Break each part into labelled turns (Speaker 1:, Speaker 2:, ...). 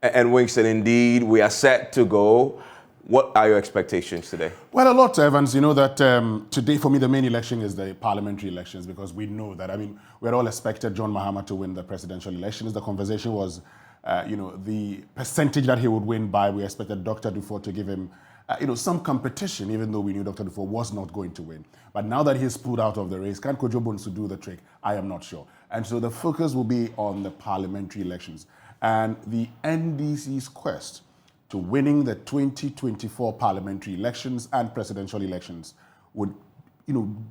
Speaker 1: And Winston, indeed, we are set to go. What are your expectations today?
Speaker 2: Well, a lot, Evans. You know that today, for me, the main election is the parliamentary elections because we know that, we had all expected John Mahama to win the presidential elections. The conversation was, the percentage that he would win by. We expected Dr. Dufour to give him, some competition, even though we knew Dr. Dufour was not going to win. But now that he's pulled out of the race, can Kojo Bonsu do the trick? I am not sure. And so the focus will be on the parliamentary elections and the NDC's quest to winning the 2024 parliamentary elections and presidential elections would,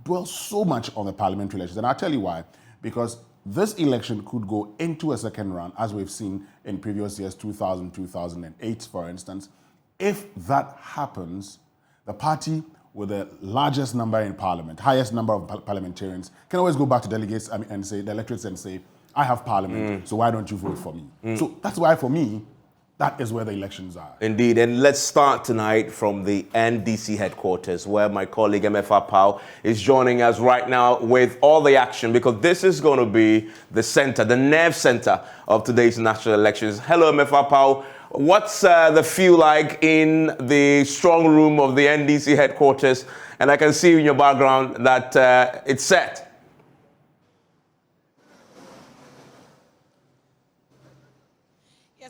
Speaker 2: dwell so much on the parliamentary elections. And I'll tell you why. Because this election could go into a second round, as we've seen in previous years, 2000, 2008, for instance. If that happens, the party with the largest number in parliament, highest number of parliamentarians, can always go back to delegates and say, the electorates and say, I have parliament, so why don't you vote for me? So that's why, for me, that is where the elections are.
Speaker 1: Indeed, and let's start tonight from the NDC headquarters, where my colleague MFR Pau is joining us right now with all the action, because this is going to be the center, the nerve center of today's national elections. Hello, MFR Pau. What's the feel like in the strong room of the NDC headquarters? And I can see in your background that it's set.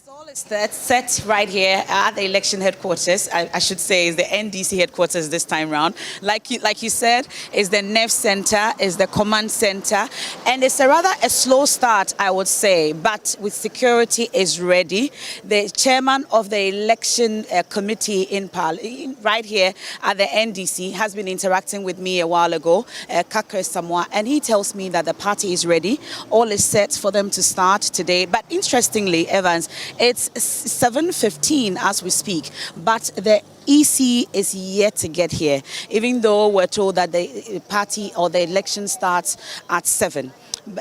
Speaker 3: All is set right here at the election headquarters. I should say is the NDC headquarters this time round. Like you said, is the nerve center, is the command center, and it's a slow start, I would say. But with security is ready. The chairman of the election committee right here at the NDC has been interacting with me a while ago, Kakre Samoa, and he tells me that the party is ready. All is set for them to start today. But interestingly, Evans, it's 7:15 as we speak, but the EC is yet to get here, even though we're told that the party or the election starts at 7.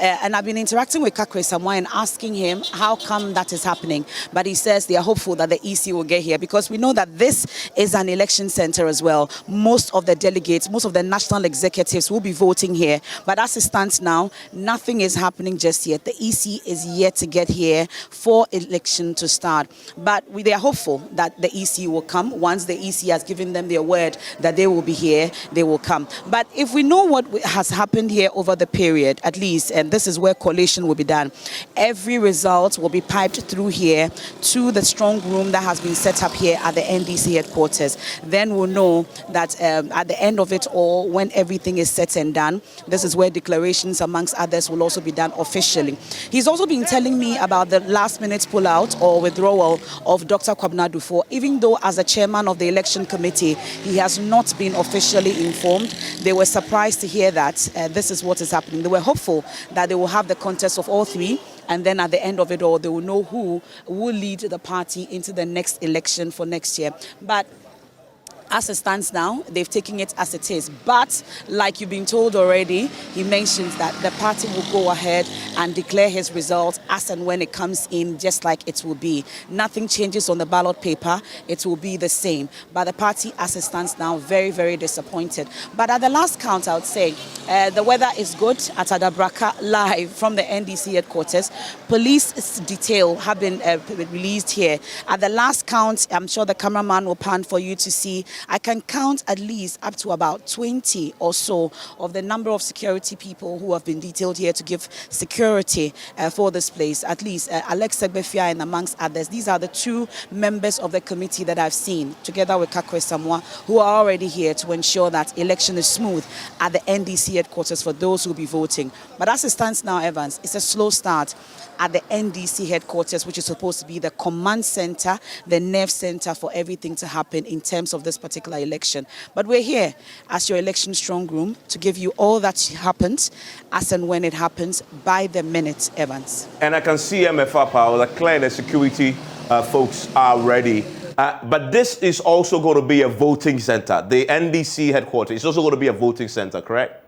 Speaker 3: And I've been interacting with Kakre Samoa and asking him how come that is happening. But he says they are hopeful that the EC will get here because we know that this is an election center as well. Most of the delegates, most of the national executives will be voting here. But as it stands now, nothing is happening just yet. The EC is yet to get here for election to start. But they are hopeful that the EC will come. Once the EC has given them their word that they will be here, they will come. But if we know what has happened here over the period, at least, and this is where collation will be done. Every result will be piped through here to the strong room that has been set up here at the NDC headquarters. Then we'll know that at the end of it all, when everything is set and done, this is where declarations, amongst others, will also be done officially. He's also been telling me about the last-minute pullout or withdrawal of Dr. Kwabena Dufour, even though as a chairman of the election committee, he has not been officially informed. They were surprised to hear that this is what is happening. They were hopeful that they will have the contest of all three, and then at the end of it all, they will know who will lead the party into the next election for next year. But as it stands now, they've taken it as it is. But like you've been told already, he mentions that the party will go ahead and declare his results as and when it comes in, just like it will be. Nothing changes on the ballot paper. It will be the same. But the party, as it stands now, very, very disappointed. But at the last count, I would say the weather is good at Adabraka, live from the NDC headquarters. Police detail have been released here. At the last count, I'm sure the cameraman will pan for you to see. I can count at least up to about 20 or so of the number of security people who have been detailed here to give security for this place. At least Alex Segbefia and amongst others. These are the two members of the committee that I've seen, together with Kakre Samoa, who are already here to ensure that election is smooth at the NDC headquarters for those who will be voting. But as it stands now, Evans, it's a slow start at the NDC headquarters, which is supposed to be the command center, the nerve center for everything to happen in terms of this particular election. But we're here as your election strong room to give you all that happens as and when it happens by the minute, Evans.
Speaker 1: And I can see MFR Power, the clear the security folks are ready. But this is also going to be a voting center. The NDC headquarters is also going to be a voting center, correct?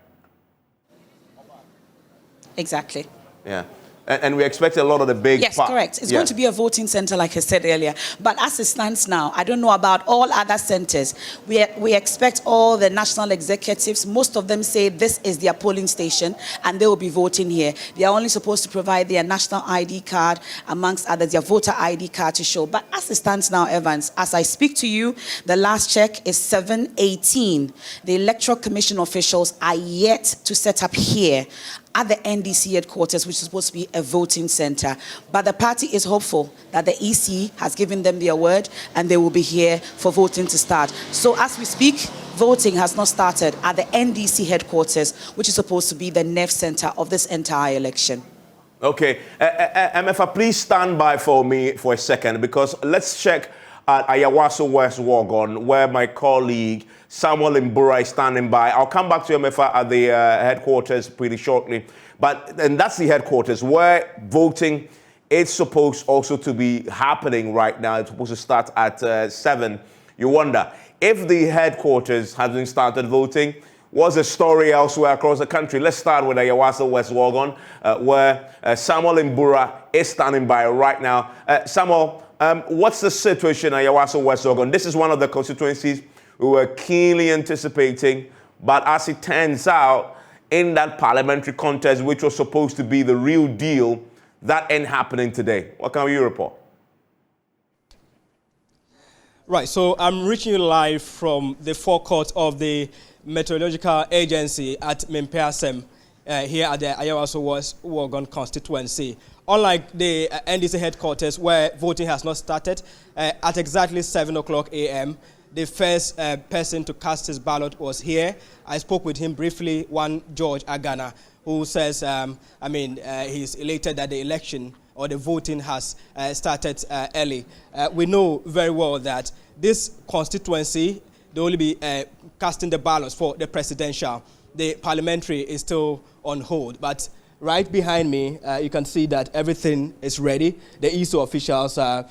Speaker 3: Exactly.
Speaker 1: Yeah. And we expect a lot of the big...
Speaker 3: Yes, correct. It's going to be a voting center, like I said earlier. But as it stands now, I don't know about all other centers. We expect all the national executives, most of them say this is their polling station, and they will be voting here. They are only supposed to provide their national ID card, amongst others, their voter ID card to show. But as it stands now, Evans, as I speak to you, the last check is 7:18. The Electoral Commission officials are yet to set up here at the NDC headquarters, which is supposed to be a voting center. But the party is hopeful that the EC has given them their word and they will be here for voting to start. So as we speak, voting has not started at the NDC headquarters, which is supposed to be the nerve center of this entire election.
Speaker 1: Okay, MFA, please stand by for me for a second, because let's check at Ayawaso West Wogon, where my colleague Samuel Mbura is standing by. I'll come back to MFA at the headquarters pretty shortly. And that's the headquarters where voting is supposed also to be happening right now. It's supposed to start at 7. You wonder, if the headquarters hasn't started voting, what's the story elsewhere across the country? Let's start with Ayawaso West Wogon, where Samuel Mbura is standing by right now. Samuel, what's the situation at Ayawaso West Wogon? This is one of the constituencies we were keenly anticipating, but as it turns out, in that parliamentary contest, which was supposed to be the real deal, that ain't happening today. What can you report?
Speaker 4: Right, so I'm reaching you live from the forecourt of the Meteorological Agency at Mempeasem, here at the Ayawaso West Wogon constituency. Unlike the NDC headquarters, where voting has not started, at exactly 7 o'clock a.m., the first person to cast his ballot was here. I spoke with him briefly, one George Agana, who says, he's elated that the election or the voting has started early. We know very well that this constituency, they will only be casting the ballots for the presidential. The parliamentary is still on hold, but right behind me, you can see that everything is ready. The ESO officials are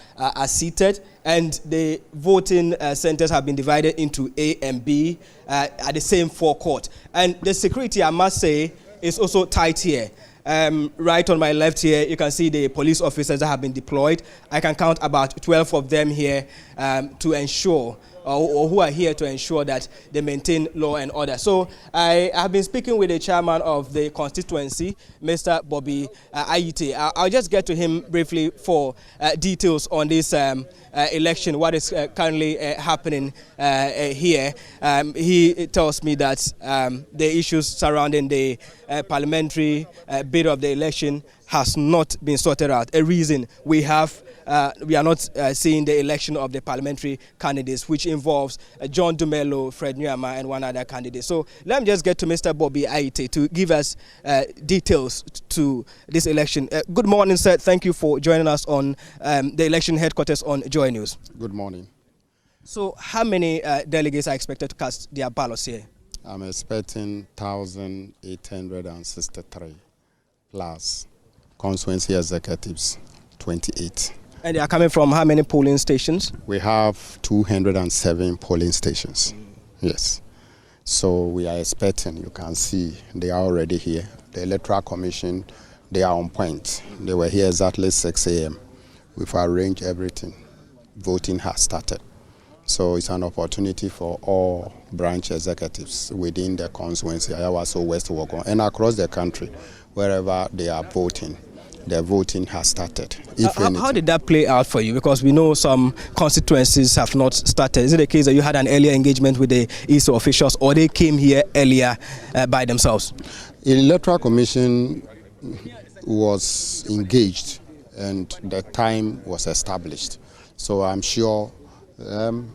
Speaker 4: seated, and the voting centers have been divided into A and B at the same forecourt. And the security, I must say, is also tight here. Right on my left here, you can see the police officers that have been deployed. I can count about 12 of them here to ensure, or who are here to ensure that they maintain law and order. So I have been speaking with the chairman of the constituency, Mr. Bobby Ayite. I'll just get to him briefly for details on this election, what is currently happening here. He tells me that the issues surrounding the parliamentary bid of the election has not been sorted out. A reason we are not seeing the election of the parliamentary candidates, which involves John Dumelo, Fred Nyama, and one other candidate. So let me just get to Mr. Bobby Ayite to give us details to this election. Good morning, sir. Thank you for joining us on the election headquarters on Joy News.
Speaker 5: Good morning.
Speaker 4: So how many delegates are expected to cast their ballots here?
Speaker 5: I'm expecting 1,863 plus constituency executives, 28.
Speaker 4: And they are coming from how many polling stations?
Speaker 5: We have 207 polling stations. Yes. So we are expecting, you can see, they are already here. The Electoral Commission, they are on point. They were here exactly 6 a.m. We've arranged everything. Voting has started. So it's an opportunity for all branch executives within the constituency, Ayawaso West Wogon, and across the country, wherever they are voting. The voting has started.
Speaker 4: How did that play out for you? Because we know some constituencies have not started. Is it the case that you had an earlier engagement with the ESO officials, or they came here earlier by themselves?
Speaker 5: The Electoral Commission was engaged and the time was established. So I'm sure,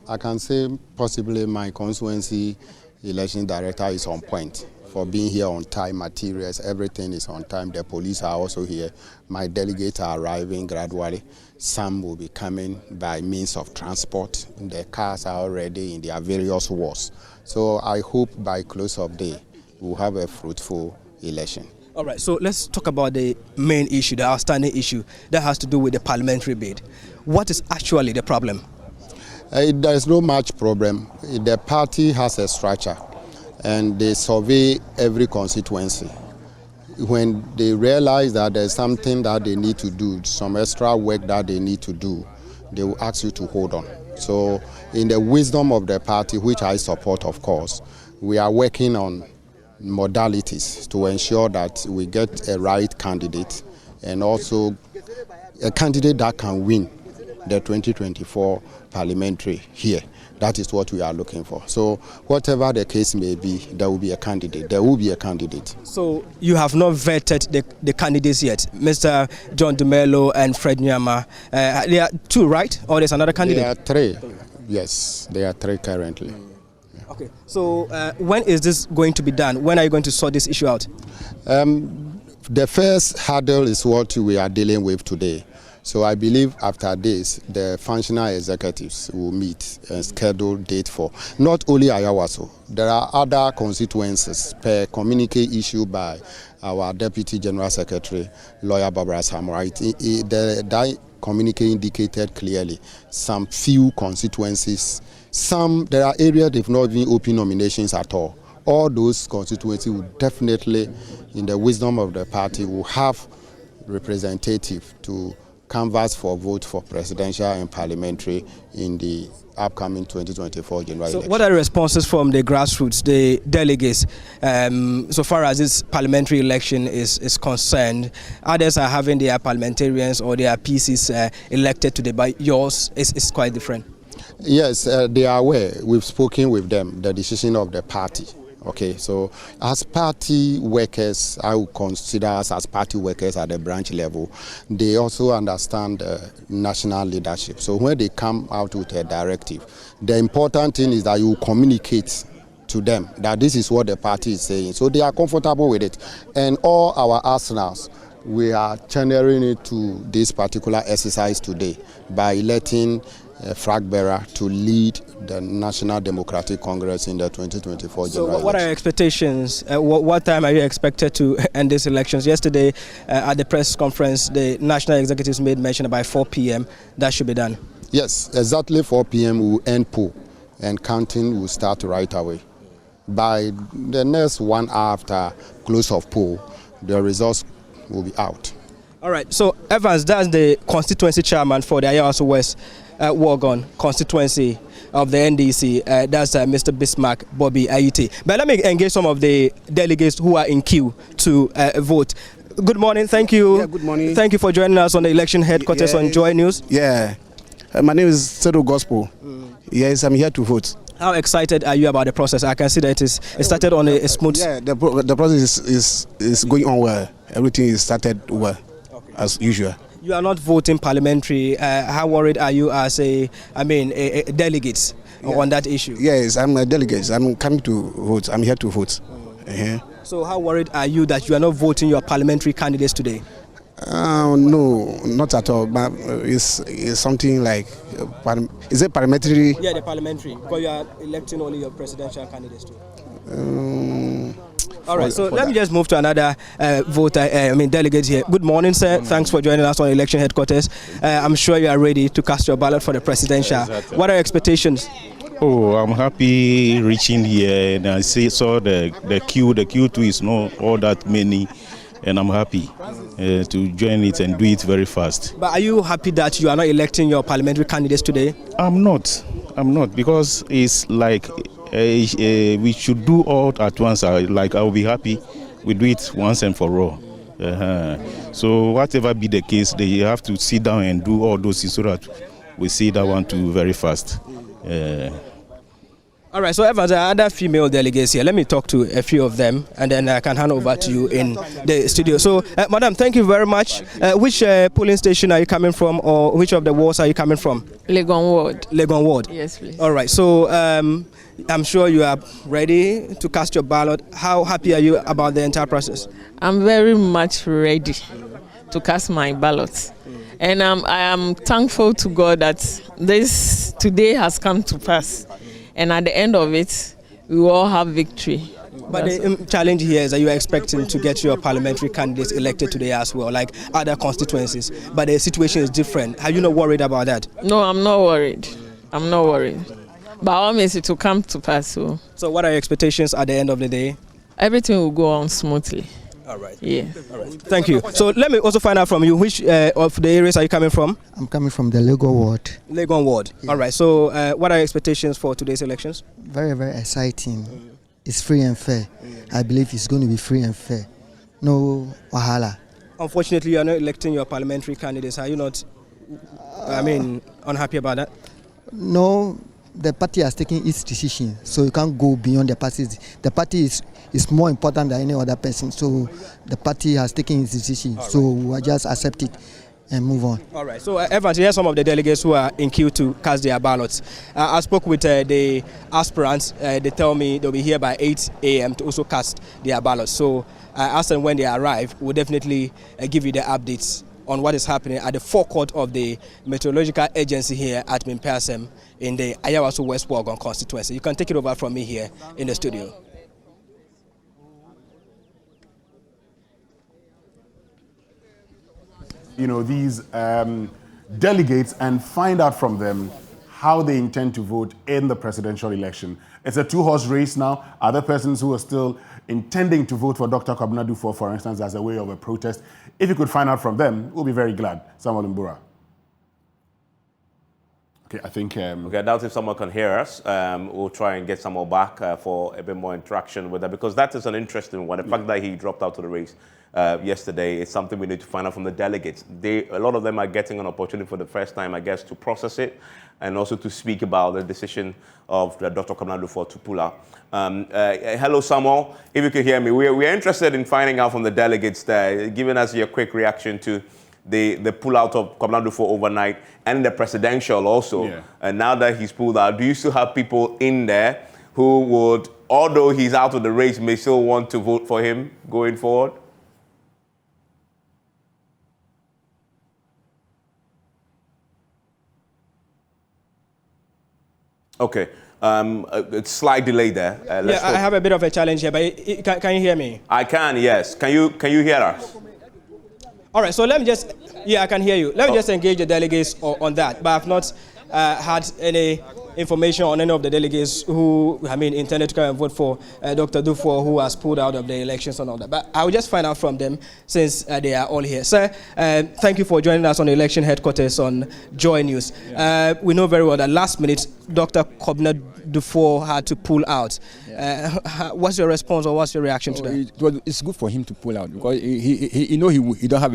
Speaker 5: I can say possibly my constituency election director is on point for being here on time. Materials, everything is on time. The police are also here. My delegates are arriving gradually. Some will be coming by means of transport. The cars are already in their various wards. So I hope by close of day we'll have a fruitful election.
Speaker 4: All right, so let's talk about the main issue, the outstanding issue that has to do with the parliamentary bid. What is actually the problem?
Speaker 5: There is no much problem. The party has a structure and they survey every constituency. when they realize that there's something that they need to do, some extra work that they need to do, they will ask you to hold on. So in the wisdom of the party, which I support, of course, we are working on modalities to ensure that we get a right candidate and also a candidate that can win the 2024 parliamentary here. That is what we are looking for. So whatever the case may be, there will be a candidate. There will be a candidate.
Speaker 4: So you have not vetted the candidates yet, Mr. John Dumelo and Fred Nyama. There are two, right? Or there's another candidate?
Speaker 5: There are three. Yes, there are three currently.
Speaker 4: Okay. So when is this going to be done? When are you going to sort this issue out?
Speaker 5: The first hurdle is what we are dealing with today. So I believe after this, the functional executives will meet and schedule date for not only Ayawaso. There are other constituencies per communique issued by our Deputy General Secretary, Lawyer Barbara Samurai. That communique indicated clearly some few constituencies. There are areas they've not even open nominations at all. All those constituencies will definitely, in the wisdom of the party, will have representative to canvass for vote for presidential and parliamentary in the upcoming 2024 general election.
Speaker 4: What are the responses from the grassroots, the delegates, so far as this parliamentary election is concerned? Others are having their parliamentarians or their PCs elected today, but yours is quite different.
Speaker 5: Yes, they are aware. We've spoken with them, the decision of the party. Okay, so as party workers, I would consider us as party workers at the branch level. They also understand national leadership. So when they come out with a directive, the important thing is that you communicate to them that this is what the party is saying. So they are comfortable with it. And all our arsenals, we are channeling it to this particular exercise today by electing flag bearer to lead the National Democratic Congress in the 2024 general election.
Speaker 4: So what are your expectations? What time are you expected to end these elections? Yesterday at the press conference, the national executives made mention by 4 p.m. that should be done.
Speaker 5: Yes, exactly 4 p.m. we will end poll and counting will start right away. By the next 1 hour after close of poll, the results will be out.
Speaker 4: All right, so Evans, that's the constituency chairman for the Ayawaso West Worgon constituency of the NDC. That's Mr. Bismarck Bobby Ayite. But let me engage some of the delegates who are in queue to vote. Good morning, thank you.
Speaker 6: Yeah, good morning.
Speaker 4: Thank you for joining us on the election headquarters on Joy News.
Speaker 6: Yeah, my name is Sedo Gospel. Yes, I'm here to vote.
Speaker 4: How excited are you about the process? I can see that it started on a smooth...
Speaker 6: Yeah, the process is going on well. Everything is started well, as usual.
Speaker 4: You are not voting parliamentary. How worried are you as a delegate on that issue?
Speaker 6: Yes, I'm a delegate. I'm coming to vote. I'm here to vote.
Speaker 4: So how worried are you that you are not voting your parliamentary candidates today?
Speaker 6: No, not at all. But it's something like, is it parliamentary?
Speaker 4: Yeah, the parliamentary. Because you are electing only your presidential candidates too. All right, so let me just move to another delegate here. Good morning, sir. Thanks for joining us on election headquarters. I'm sure you are ready to cast your ballot for the presidential. Exactly. What are your expectations?
Speaker 7: Oh, I'm happy reaching here, and I saw the queue. The queue too is not all that many, and I'm happy to join it and do it very fast.
Speaker 4: But are you happy that you are not electing your parliamentary candidates today?
Speaker 7: I'm not, because it's like we should do all at once. I'll be happy we do it once and for all. So whatever be the case, they have to sit down and do all those things so that we see that one too very fast.
Speaker 4: All right, so Evans, there are other female delegates here. Let me talk to a few of them, and then I can hand over to you in the studio. So, Madam, thank you very much. Which polling station are you coming from, or which of the wards are you coming from?
Speaker 8: Legon Ward.
Speaker 4: Legon Ward?
Speaker 8: Yes, please.
Speaker 4: All right, so I'm sure you are ready to cast your ballot. How happy are you about the entire process?
Speaker 8: I'm very much ready to cast my ballot. And I am thankful to God that this today has come to pass. And at the end of it, we will all have victory.
Speaker 4: But the challenge here is that you are expecting to get your parliamentary candidates elected today as well, like other constituencies. But the situation is different. Are you not worried about that?
Speaker 8: No, I'm not worried. I'm not worried. But all means it will come to pass. So
Speaker 4: what are your expectations at the end of the day?
Speaker 8: Everything will go on smoothly.
Speaker 4: All right.
Speaker 8: Yeah.
Speaker 4: All right. Thank you. So let me also find out from you, which of the areas are you coming from?
Speaker 9: I'm coming from the Lego ward.
Speaker 4: Legon ward. Yeah. All right. So what are your expectations for today's elections?
Speaker 9: Very, very exciting. It's free and fair. I believe it's going to be free and fair. No wahala.
Speaker 4: Unfortunately, you are not electing your parliamentary candidates. Are you not, unhappy about that?
Speaker 9: No, the party has taken its decision, so you can't go beyond the party. The party is more important than any other person, so the party has taken its decision. So we just accept it and move on.
Speaker 4: All right. So, Evans, here are some of the delegates who are in queue to cast their ballots. I spoke with the aspirants. They tell me they'll be here by 8 a.m. to also cast their ballots. So, as and when they arrive, we'll definitely give you the updates on what is happening at the forecourt of the Meteorological Agency here at Mimpeasem in the Ayawaso West Wuogon constituency. You can take it over from me here in the studio.
Speaker 2: You know, these delegates and find out from them how they intend to vote in the presidential election. It's a two-horse race now. Other persons who are still intending to vote for Dr. Kwabena Duffuor, for instance, as a way of a protest, if you could find out from them, we'll be very glad. Samuel Mbura. Okay, I think...
Speaker 1: Okay, I doubt if someone can hear us. We'll try and get someone back for a bit more interaction with that, because that is an interesting one. The fact that he dropped out of the race yesterday is something we need to find out from the delegates. A lot of them are getting an opportunity for the first time, I guess, to process it and also to speak about the decision of Dr. Kwabena Duffuor to pull out. Hello, Samuel. If you can hear me, we're interested in finding out from the delegates there, giving us your quick reaction to the pull-out of Kwabena Duffuor overnight and the presidential also. Yeah. And now that he's pulled out, do you still have people in there who would, although he's out of the race, may still want to vote for him going forward? Okay. A slight delay there.
Speaker 4: I have a bit of a challenge here, but can you hear me?
Speaker 1: I can, yes. Can you hear us?
Speaker 4: All right, so let me just, I can hear you. Let me just engage the delegates on that. But I've not had any information on any of the delegates who, intended to come and vote for Dr. Duffuor, who has pulled out of the elections and all that. But I will just find out from them since they are all here. Sir, thank you for joining us on the election headquarters on Joy News. Yeah. We know very well that last minute, Dr. Kwabena Duffuor had to pull out. Yeah. What's your response or what's your reaction to that?
Speaker 10: It's good for him to pull out because he don't have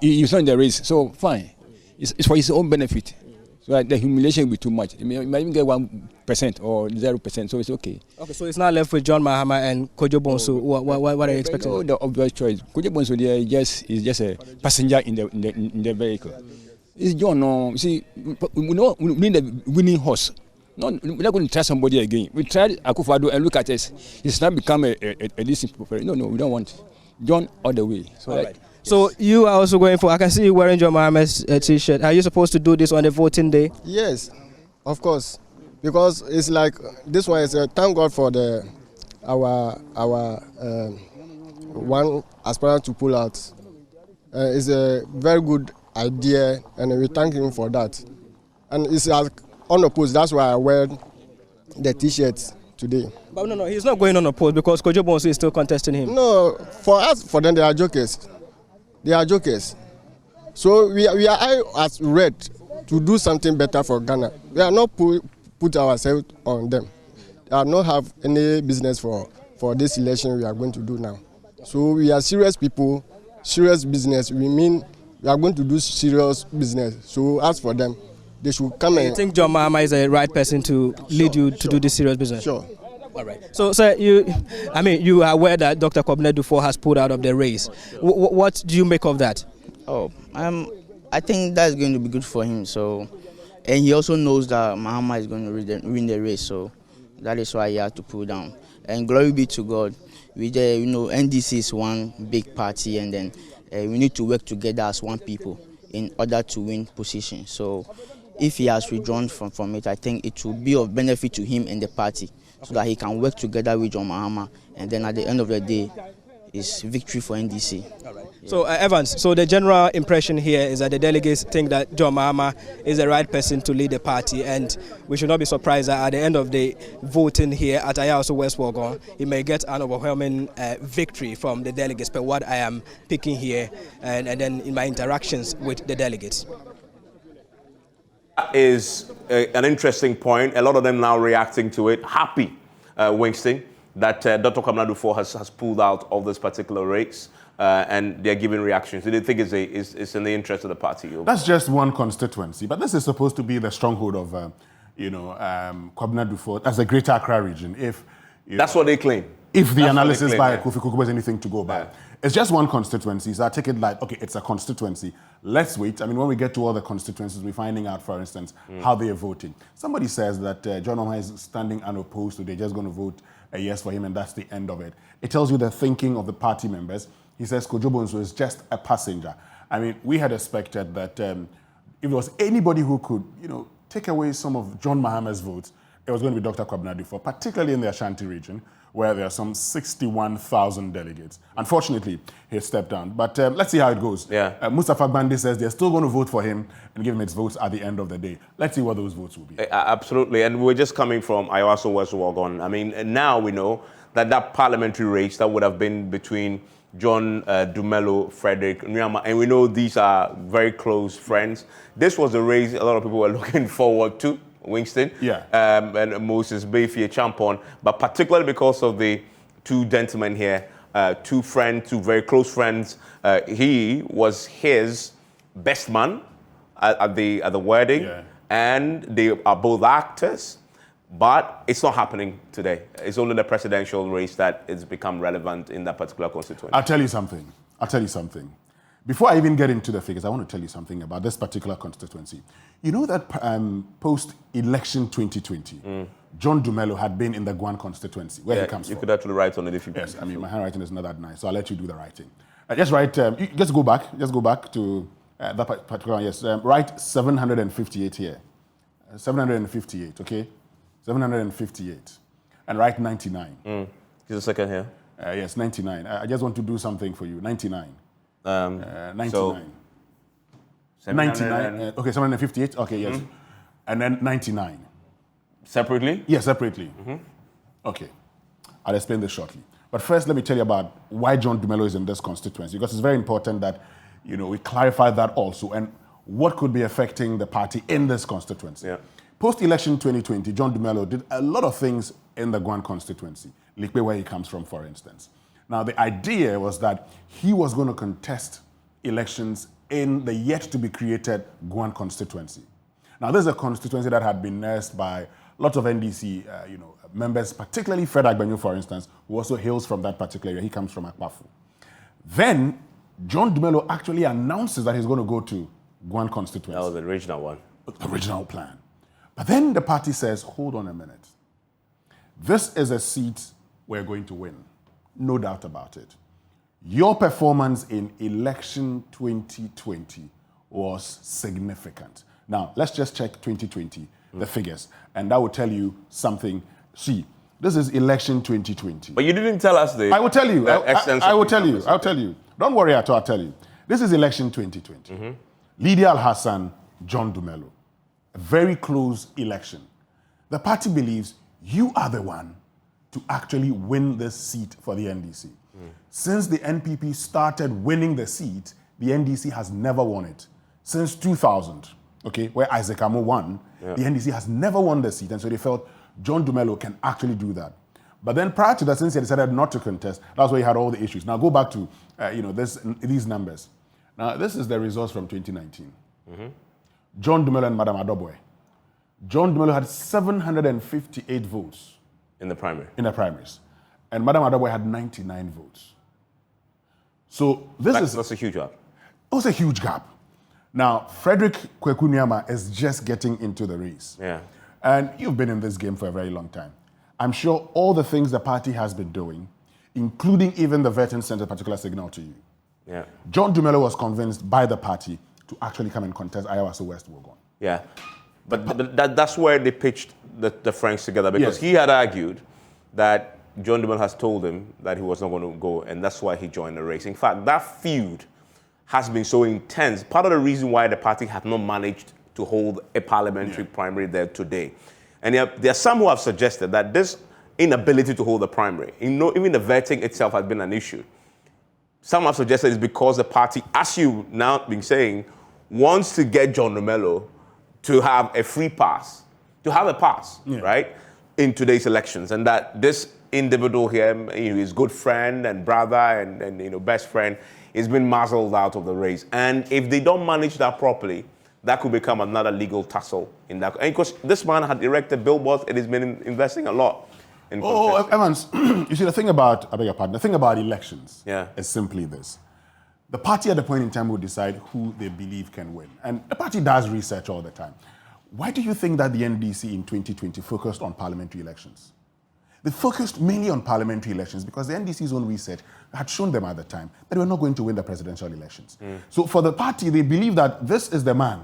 Speaker 10: he's not in the race, so fine. It's for his own benefit. So the humiliation will be too much. He might even get 1% or 0%, so it's okay. Okay,
Speaker 4: so it's not left with John Mahama and Kojo Bonsu. What are you expecting?
Speaker 10: No, the obvious choice. Kojo Bonsu is just a passenger in the vehicle. It's John. No, see, we need a winning horse. No, we're not going to try somebody again. We tried Akufo-Addo and look at us. He's not become a decent professional. No, we don't want John all the way. So
Speaker 4: all right. So you are also going for, I can see you wearing John Mahama's t-shirt. Are you supposed to do this on the voting day?
Speaker 11: Yes, of course. Because it's like, this one is thank God for our one aspirant to pull out. It's a very good idea and we thank him for that. And it's unopposed, that's why I wear the t-shirt today.
Speaker 4: But no, he's not going unopposed because Kojo Bonsu is still contesting him.
Speaker 11: No, for them, they are jokers. They are jokers. So we are as red to do something better for Ghana. We are not put ourselves on them. They are not have any business for this election we are going to do now. So we are serious people, serious business. We mean we are going to do serious business. So as for them, they should come and...
Speaker 4: You think John Mahama is the right person to lead you to do this serious business?
Speaker 11: Sure.
Speaker 4: All right. So, sir, you are aware that Dr. Kwabena Duffuor has pulled out of the race. What do you make of that?
Speaker 12: I think that's going to be good for him. So, and he also knows that Mahama is going to win the race. So, that is why he had to pull down. And glory be to God. NDC is one big party, and then we need to work together as one people in order to win position. So, if he has withdrawn from it, I think it will be of benefit to him and the party, so that he can work together with John Mahama, and then at the end of the day, is victory for NDC.
Speaker 4: All right. Yeah. So Evans, so the general impression here is that the delegates think that John Mahama is the right person to lead the party, and we should not be surprised that at the end of the voting here at Ayawaso West Wuogon, he may get an overwhelming victory from the delegates, but what I am picking here and then in my interactions with the delegates.
Speaker 1: That is an interesting point. A lot of them now reacting to it. Happy, Winston, that Dr. Kwabena Dufo has pulled out of this particular race, and they're giving reactions. Do they think it's in the interest of the party?
Speaker 2: That's just one constituency, but this is supposed to be the stronghold of, Kwabena Dufo as the Greater Accra region.
Speaker 1: That's what they claim.
Speaker 2: If the analysis by Kofi Kukuba is anything to go by. Yeah. It's just one constituency, so I take it like, okay, it's a constituency. Let's wait. I mean, when we get to all the constituencies, we're finding out, for instance, how they are voting. Somebody says that John Mahama is standing unopposed, so they're just going to vote a yes for him, and that's the end of it. It tells you the thinking of the party members. He says Kojo Bonsu is just a passenger. I mean, we had expected that if there was anybody who could, take away some of John Mahama's votes, it was going to be Dr. Kwabena Dufo, particularly in the Ashanti region, where there are some 61,000 delegates. Unfortunately, he stepped down. But let's see how it goes. Yeah. Mustafa Bandi says they're still going to vote for him and give him its votes at the end of the day. Let's see what those votes will be.
Speaker 1: Absolutely. And we're just coming from Ayawaso West Wuogon. I mean, now we know that parliamentary race that would have been between John Dumelo, Frederick Nyama, and we know these are very close friends. This was a race a lot of people were looking forward to. Winston, and Moses Bayfie Champon, but particularly because of the two gentlemen here, two very close friends. He was his best man at the wedding, and they are both actors. But it's not happening today. It's only the presidential race that has become relevant in that particular constituency.
Speaker 2: I'll tell you something. Before I even get into the figures, I want to tell you something about this particular constituency. You know that post-election 2020, John Dumelo had been in the Guan constituency, where he comes from.
Speaker 1: You could actually write on it if you
Speaker 2: Yes, I mean, my handwriting is not that nice, so I'll let you do the writing. Just write, just go back to that particular one, yes. Write 758 here. 758, okay? 758. And write 99.
Speaker 1: Just a second here.
Speaker 2: Yes, 99. I just want to do something for you. 99. 99.
Speaker 1: So
Speaker 2: 99. Okay, 758. Okay, yes. And then 99.
Speaker 1: Separately?
Speaker 2: Yes, separately. Okay. I'll explain this shortly. But first, let me tell you about why John Dumelo is in this constituency, because it's very important that we clarify that also and what could be affecting the party in this constituency. Yeah. Post-election 2020, John Dumelo did a lot of things in the Guan constituency, Likpe, where he comes from, for instance. Now, the idea was that he was going to contest elections in the yet-to-be-created Guan constituency. Now, this is a constituency that had been nursed by lots of NDC members, particularly Fred Agbenyu, for instance, who also hails from that particular area. He comes from Akpafu. Then, John Dumelo actually announces that he's going to go to Guan constituency.
Speaker 1: That was the original one.
Speaker 2: The original plan. But then the party says, hold on a minute. This is a seat we're going to win. No doubt about it. Your performance in election 2020 was significant. Now, let's just check 2020, the figures, and that will tell you something. See, this is election 2020.
Speaker 1: But you didn't tell us the...
Speaker 2: I will tell you. I will tell you. I'll tell you. Don't worry at all, I'll tell you. This is election 2020. Lydia Al-Hassan, John Dumelo. A very close election. The party believes you are the one to actually win this seat for the NDC. Since the NPP started winning the seat, the NDC has never won it. Since 2000, okay, where Isaac Amo won, the NDC has never won the seat, and so they felt John Dumelo can actually do that. But then prior to that, since he decided not to contest, that's why he had all the issues. Now go back to these numbers. Now this is the results from 2019. John Dumelo and Madam Adobwe. John Dumelo had 758 votes.
Speaker 1: In the primary?
Speaker 2: In the primaries. And Madam Adobwe had 99 votes. So that's
Speaker 1: a huge gap.
Speaker 2: It was a huge gap. Now, Frederick Kweku Nyama is just getting into the race.
Speaker 1: Yeah.
Speaker 2: And you've been in this game for a very long time. I'm sure all the things the party has been doing, including even the vetting sent a particular signal to you.
Speaker 1: Yeah.
Speaker 2: John Dumelo was convinced by the party to actually come and contest Ayawaso West Wuogon.
Speaker 1: Yeah. But that's where they pitched the Franks together, because he had argued that John Dumelo has told him that he was not going to go, and that's why he joined the race. In fact, that feud has been so intense. Part of the reason why the party have not managed to hold a parliamentary primary there today. And there are some who have suggested that this inability to hold a primary, even the vetting itself has been an issue. Some have suggested it's because the party, as you now been saying, wants to get John Dumelo to have a free pass, to have a pass, right, in today's elections, and that this individual here, his good friend and brother and best friend, is been muzzled out of the race. And if they don't manage that properly, that could become another legal tussle in that. And because this man had erected billboards, it has been investing a lot.
Speaker 2: Evans, you see, the thing about, I beg your pardon, the thing about elections is simply this. The party at the point in time will decide who they believe can win. And the party does research all the time. Why do you think that the NDC in 2020 focused on parliamentary elections? They focused mainly on parliamentary elections because the NDC's own research had shown them at the time that they were not going to win the presidential elections. So for the party, they believe that this is the man,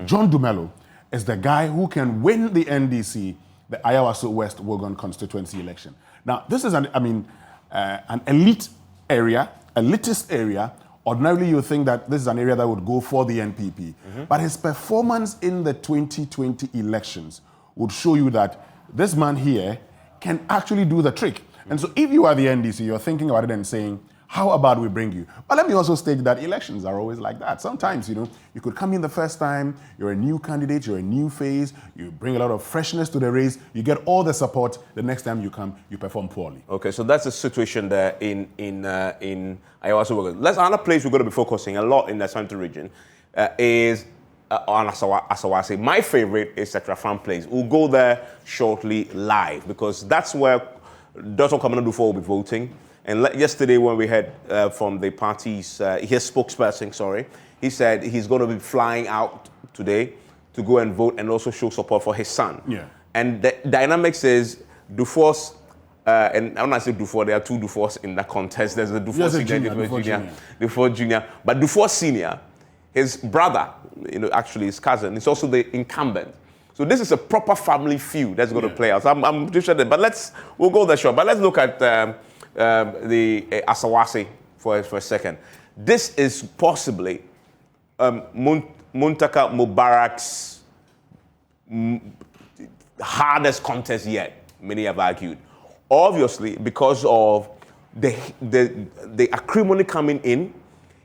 Speaker 2: John Dumelo, is the guy who can win the NDC, the Ayawaso West Wogan constituency election. Now, this is an elite area, elitist area. Ordinarily, you think that this is an area that would go for the NPP. But his performance in the 2020 elections would show you that this man here can actually do the trick. And so if you are the NDC, you're thinking about it and saying, how about we bring you? But let me also state that elections are always like that. Sometimes, you could come in the first time, you're a new candidate, you're a new phase, you bring a lot of freshness to the race, you get all the support. The next time you come, you perform poorly.
Speaker 1: Okay, so that's the situation there in Ayawaso. Another place we're going to be focusing a lot in the Central region is on Asawase. My favorite is Tetrafan Place. We'll go there shortly live because that's where Dr. Kamana Dufo will be voting. And yesterday when we heard from the party's, his spokesperson, he said he's going to be flying out today to go and vote and also show support for his son. And the dynamics is Dufour's, and when I say Dufour, there are two Dufours in that contest. There's a Dufour Senior, Dufour Junior. But Dufour Senior, his brother, actually his cousin, is also the incumbent. So this is a proper family feud that's going to play out. So I'm interested, but we'll go there short. But let's look at the Asawase for a second. This is possibly Muntaka Mubarak's hardest contest yet, many have argued. Obviously, because of the acrimony coming in,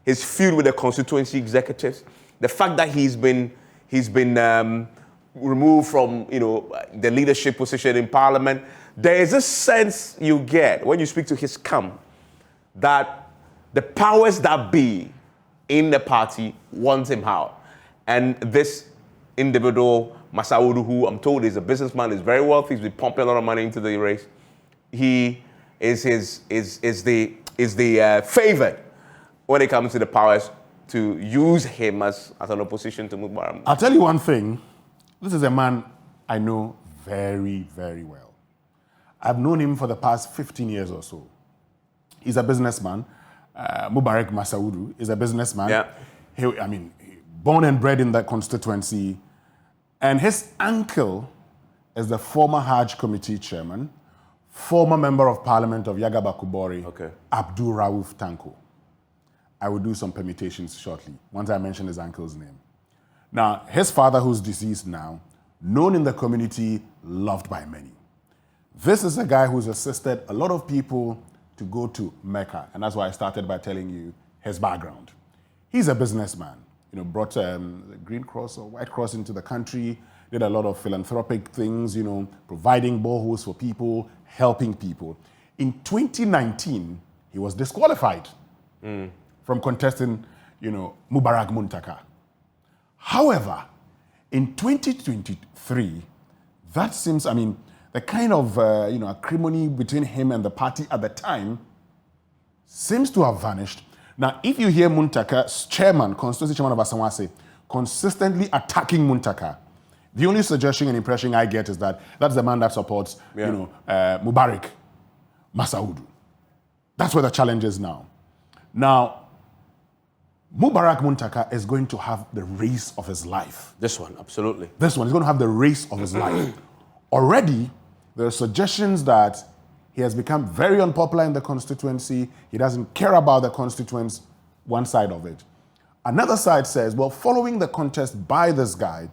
Speaker 1: his feud with the constituency executives, the fact that he's been removed from the leadership position in parliament. There is a sense you get when you speak to his camp that the powers that be in the party want him out. And this individual, Masaudu, who I'm told is a businessman, is very wealthy, he's been pumping a lot of money into the race. He is the favored when it comes to the powers to use him as an opposition to Mubarak.
Speaker 2: I'll tell you one thing. This is a man I know very, very well. I've known him for the past 15 years or so. He's a businessman. Mubarak Masaudu is a businessman. Born and bred in that constituency. And his uncle is the former Hajj Committee chairman, former member of parliament of Yagaba Kubori, Abdul Rauf Tanko. I will do some permutations shortly, once I mention his uncle's name. Now, his father, who's deceased now, known in the community, loved by many. This is a guy who's assisted a lot of people to go to Mecca, and that's why I started by telling you his background. He's a businessman, brought the Green Cross or White Cross into the country, did a lot of philanthropic things, providing boreholes for people, helping people. In 2019, he was disqualified from contesting, Mubarak Muntaka. However, in 2023, that seems, the kind of acrimony between him and the party at the time seems to have vanished. Now, if you hear Muntaka's chairman, constituency chairman of Asawase, consistently attacking Muntaka, the only suggestion and impression I get is that that's the man that supports, Mubarak Masaudu. That's where the challenge is now. Now, Mubarak Muntaka is going to have the race of his life.
Speaker 1: This one, absolutely.
Speaker 2: This one is going to have the race of his life. Already, there are suggestions that He has become very unpopular in the constituency. He doesn't care about the constituents, one side of it. Another side says, well, following the contest by this guy,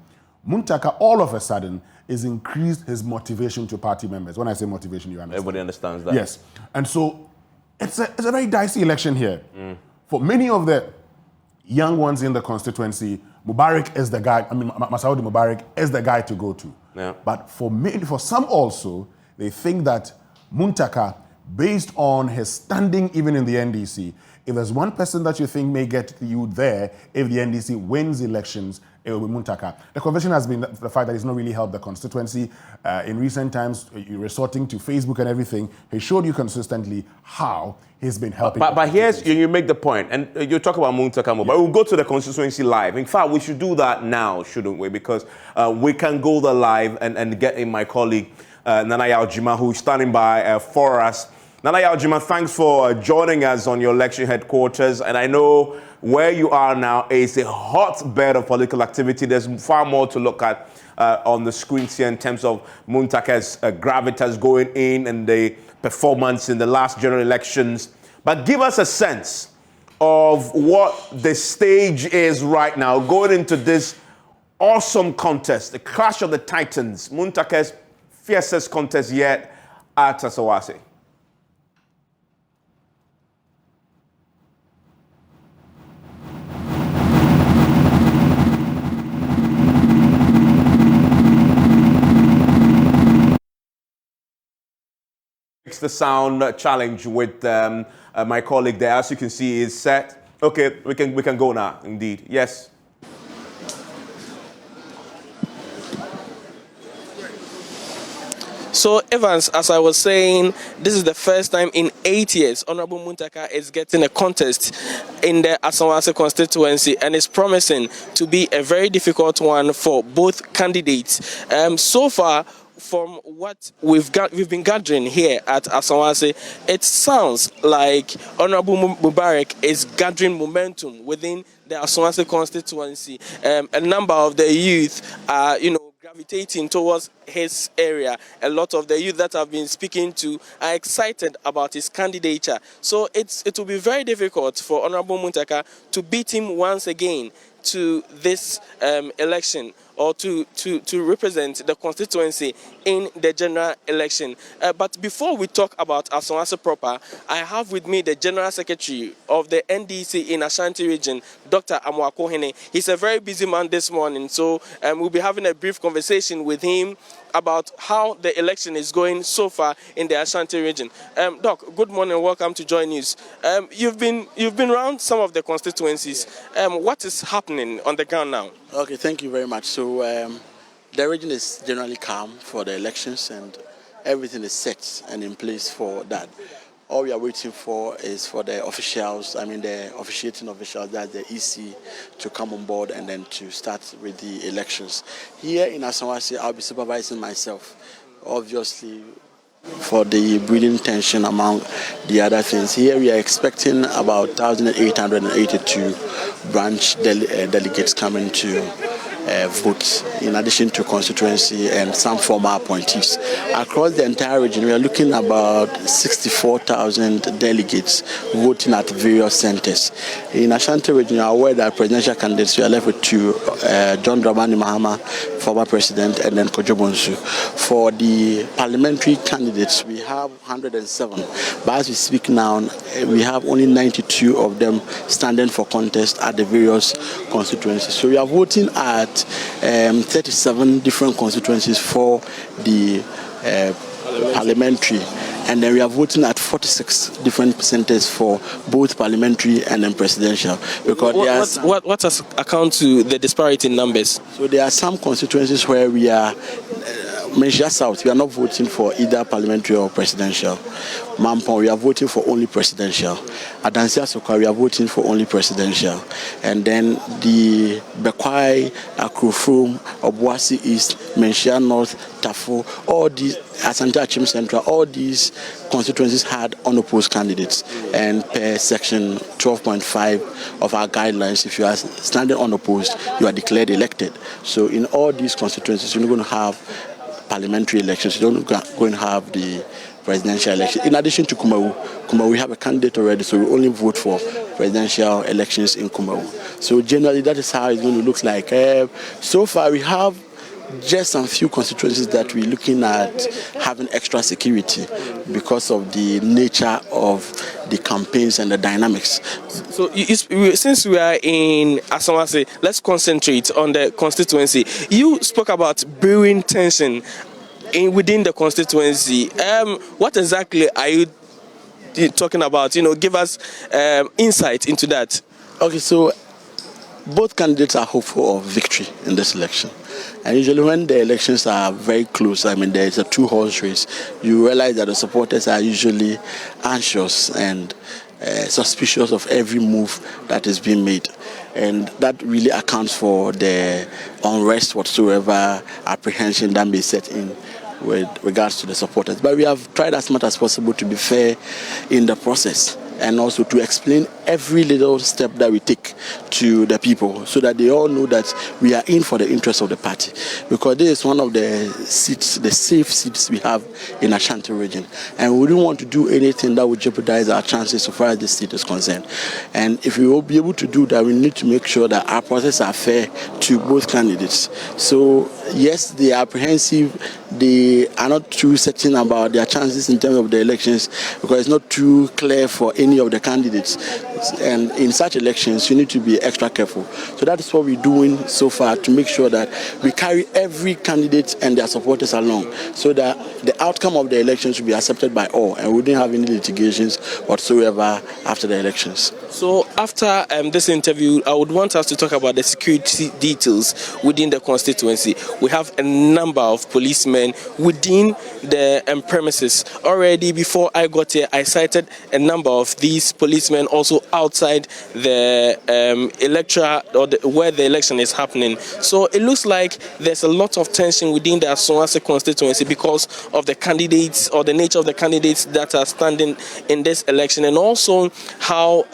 Speaker 2: Muntaka all of a sudden is increased his motivation to party members. When I say motivation, you understand.
Speaker 1: Everybody understands that.
Speaker 2: Yes. And so it's a very dicey election here. For many of the young ones in the constituency, Mubarak is the guy, Masaudi Mubarak is the guy to go to.
Speaker 1: Yeah.
Speaker 2: But for some also, they think that Muntaka, based on his standing even in the NDC, if there's one person that you think may get you there, if the NDC wins elections, it will be Muntaka. The convention has been the fact that he's not really helped the constituency. In recent times, resorting to Facebook and everything, he showed you consistently how he's been helping.
Speaker 1: But here's, you make the point, and you talk about Muntaka, but we'll go to the constituency live. In fact, we should do that now, shouldn't we? Because we can go there live and get in my colleague, Nana Yaljima, who's standing by for us. Nana Yaljima, thanks for joining us on your election headquarters. And I know where you are now is a hotbed of political activity. There's far more to look at on the screens here in terms of Muntaka's gravitas going in and the performance in the last general elections. But give us a sense of what the stage is right now going into this awesome contest, the Clash of the Titans, Muntaka's fiercest contest yet at Asawase. The sound challenge with my colleague there, as you can see, is set. Okay, we can go now. Indeed, yes.
Speaker 13: So, Evans, as I was saying, this is the first time in 8 years Honorable Muntaka is getting a contest in the Asawase constituency, and it's promising to be a very difficult one for both candidates. So far, from what we've been gathering here at Asawase, it sounds like Honorable Mubarak is gathering momentum within the Asawase constituency. A number of the youth are, gravitating towards his area. A lot of the youth that I've been speaking to are excited about his candidature. So it will be very difficult for Honorable Muntaka to beat him once again to this election, or to represent the constituency in the general election. But before we talk about Asawase proper, I have with me the General Secretary of the NDC in Ashanti region, Dr. Amoako. He's a very busy man this morning, so we'll be having a brief conversation with him about how the election is going so far in the Ashanti region. Doc, good morning, welcome to Joy News. You've been around some of the constituencies. What is happening on the ground now?
Speaker 14: Okay, thank you very much. So the region is generally calm for the elections, and everything is set and in place for that. All we are waiting for is for the officials, the officiating officials, that's the EC, to come on board and then to start with the elections. Here in Asawase, I'll be supervising myself, obviously, for the breeding tension among the other things. Here we are expecting about 1,882 branch delegates coming to vote, in addition to constituency and some former appointees. Across the entire region, we are looking at about 64,000 delegates voting at various centers. In Ashanti region, you are aware that presidential candidates, we are left with two, John Dramani Mahama, former president, and then Kojo Bonsu. For the parliamentary candidates, we have 107. But as we speak now, we have only 92 of them standing for contest at the various constituencies. So we are voting at 37 different constituencies for the parliamentary, and then we are voting at 46 different centers for both parliamentary and then presidential. Because
Speaker 13: what has account to the disparity in numbers?
Speaker 14: So there are some constituencies where we are Menchia South, we are not voting for either parliamentary or presidential. Mampon, we are voting for only presidential. Adansia Soka, we are voting for only presidential. And then the Bekwai, Akrofrom, Obuasi East, Menchia North, Tafo, all these, Asante Achim Central, all these constituencies had unopposed candidates. And per section 12.5 of our guidelines, if you are standing unopposed, you are declared elected. So in all these constituencies, you're not going to have parliamentary elections. You don't going to have the presidential election. In addition to Kumawu, we have a candidate already, so we only vote for presidential elections in Kumawu. So generally, that is how it's going to look like. So far, we have just some few constituencies that we're looking at having extra security because of the nature of the campaigns and the dynamics.
Speaker 13: So since we are in Asawase, let's concentrate on the constituency. You spoke about brewing tension within the constituency. What exactly are you talking about? Give us insight into that.
Speaker 14: Okay, so both candidates are hopeful of victory in this election. And usually when the elections are very close, I mean, there's a two-horse race, you realize that the supporters are usually anxious and suspicious of every move that is being made. And that really accounts for the unrest whatsoever, apprehension that may set in with regards to the supporters. But we have tried as much as possible to be fair in the process and also to explain every little step that we take to the people so that they all know that we are in for the interest of the party. Because this is one of the seats, the safe seats we have in Ashanti region. And we don't want to do anything that would jeopardize our chances so far as this seat is concerned. And if we will be able to do that, we need to make sure that our processes are fair to both candidates. So yes, they are apprehensive. They are not too certain about their chances in terms of the elections because it's not too clear for any of the candidates. And in such elections, you need to be extra careful. So that is what we're doing so far to make sure that we carry every candidate and their supporters along so that the outcome of the elections will be accepted by all and we didn't have any litigations whatsoever after the elections.
Speaker 13: So after this interview, I would want us to talk about the security details within the constituency. We have a number of policemen within the premises. Already before I got here, I cited a number of these policemen also outside the electoral or where the election is happening. So it looks like there's a lot of tension within the Asawase constituency because of the candidates or the nature of the candidates that are standing in this election, and also how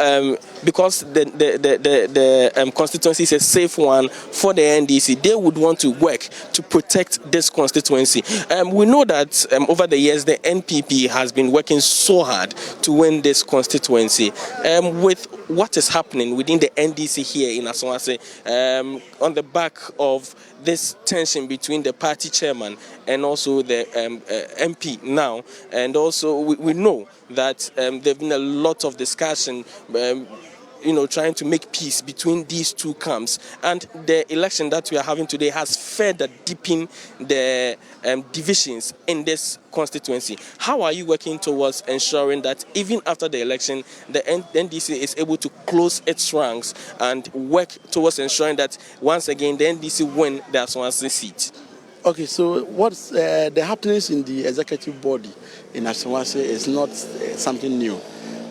Speaker 13: because the constituency is a safe one for the NDC, they would want to work to protect this constituency. We know that over the years the NPP has been working so hard to win this constituency. With what is happening within the NDC here in Asawase, on the back of this tension between the party chairman and also the MP now, and also we know that there's been a lot of discussion trying to make peace between these two camps, and the election that we are having today has further deepened the divisions in this constituency. How are you working towards ensuring that even after the election, the NDC is able to close its ranks and work towards ensuring that once again the NDC win the Asawase seat?
Speaker 14: Okay, so what's the happenings in the executive body in Asawase is not something new.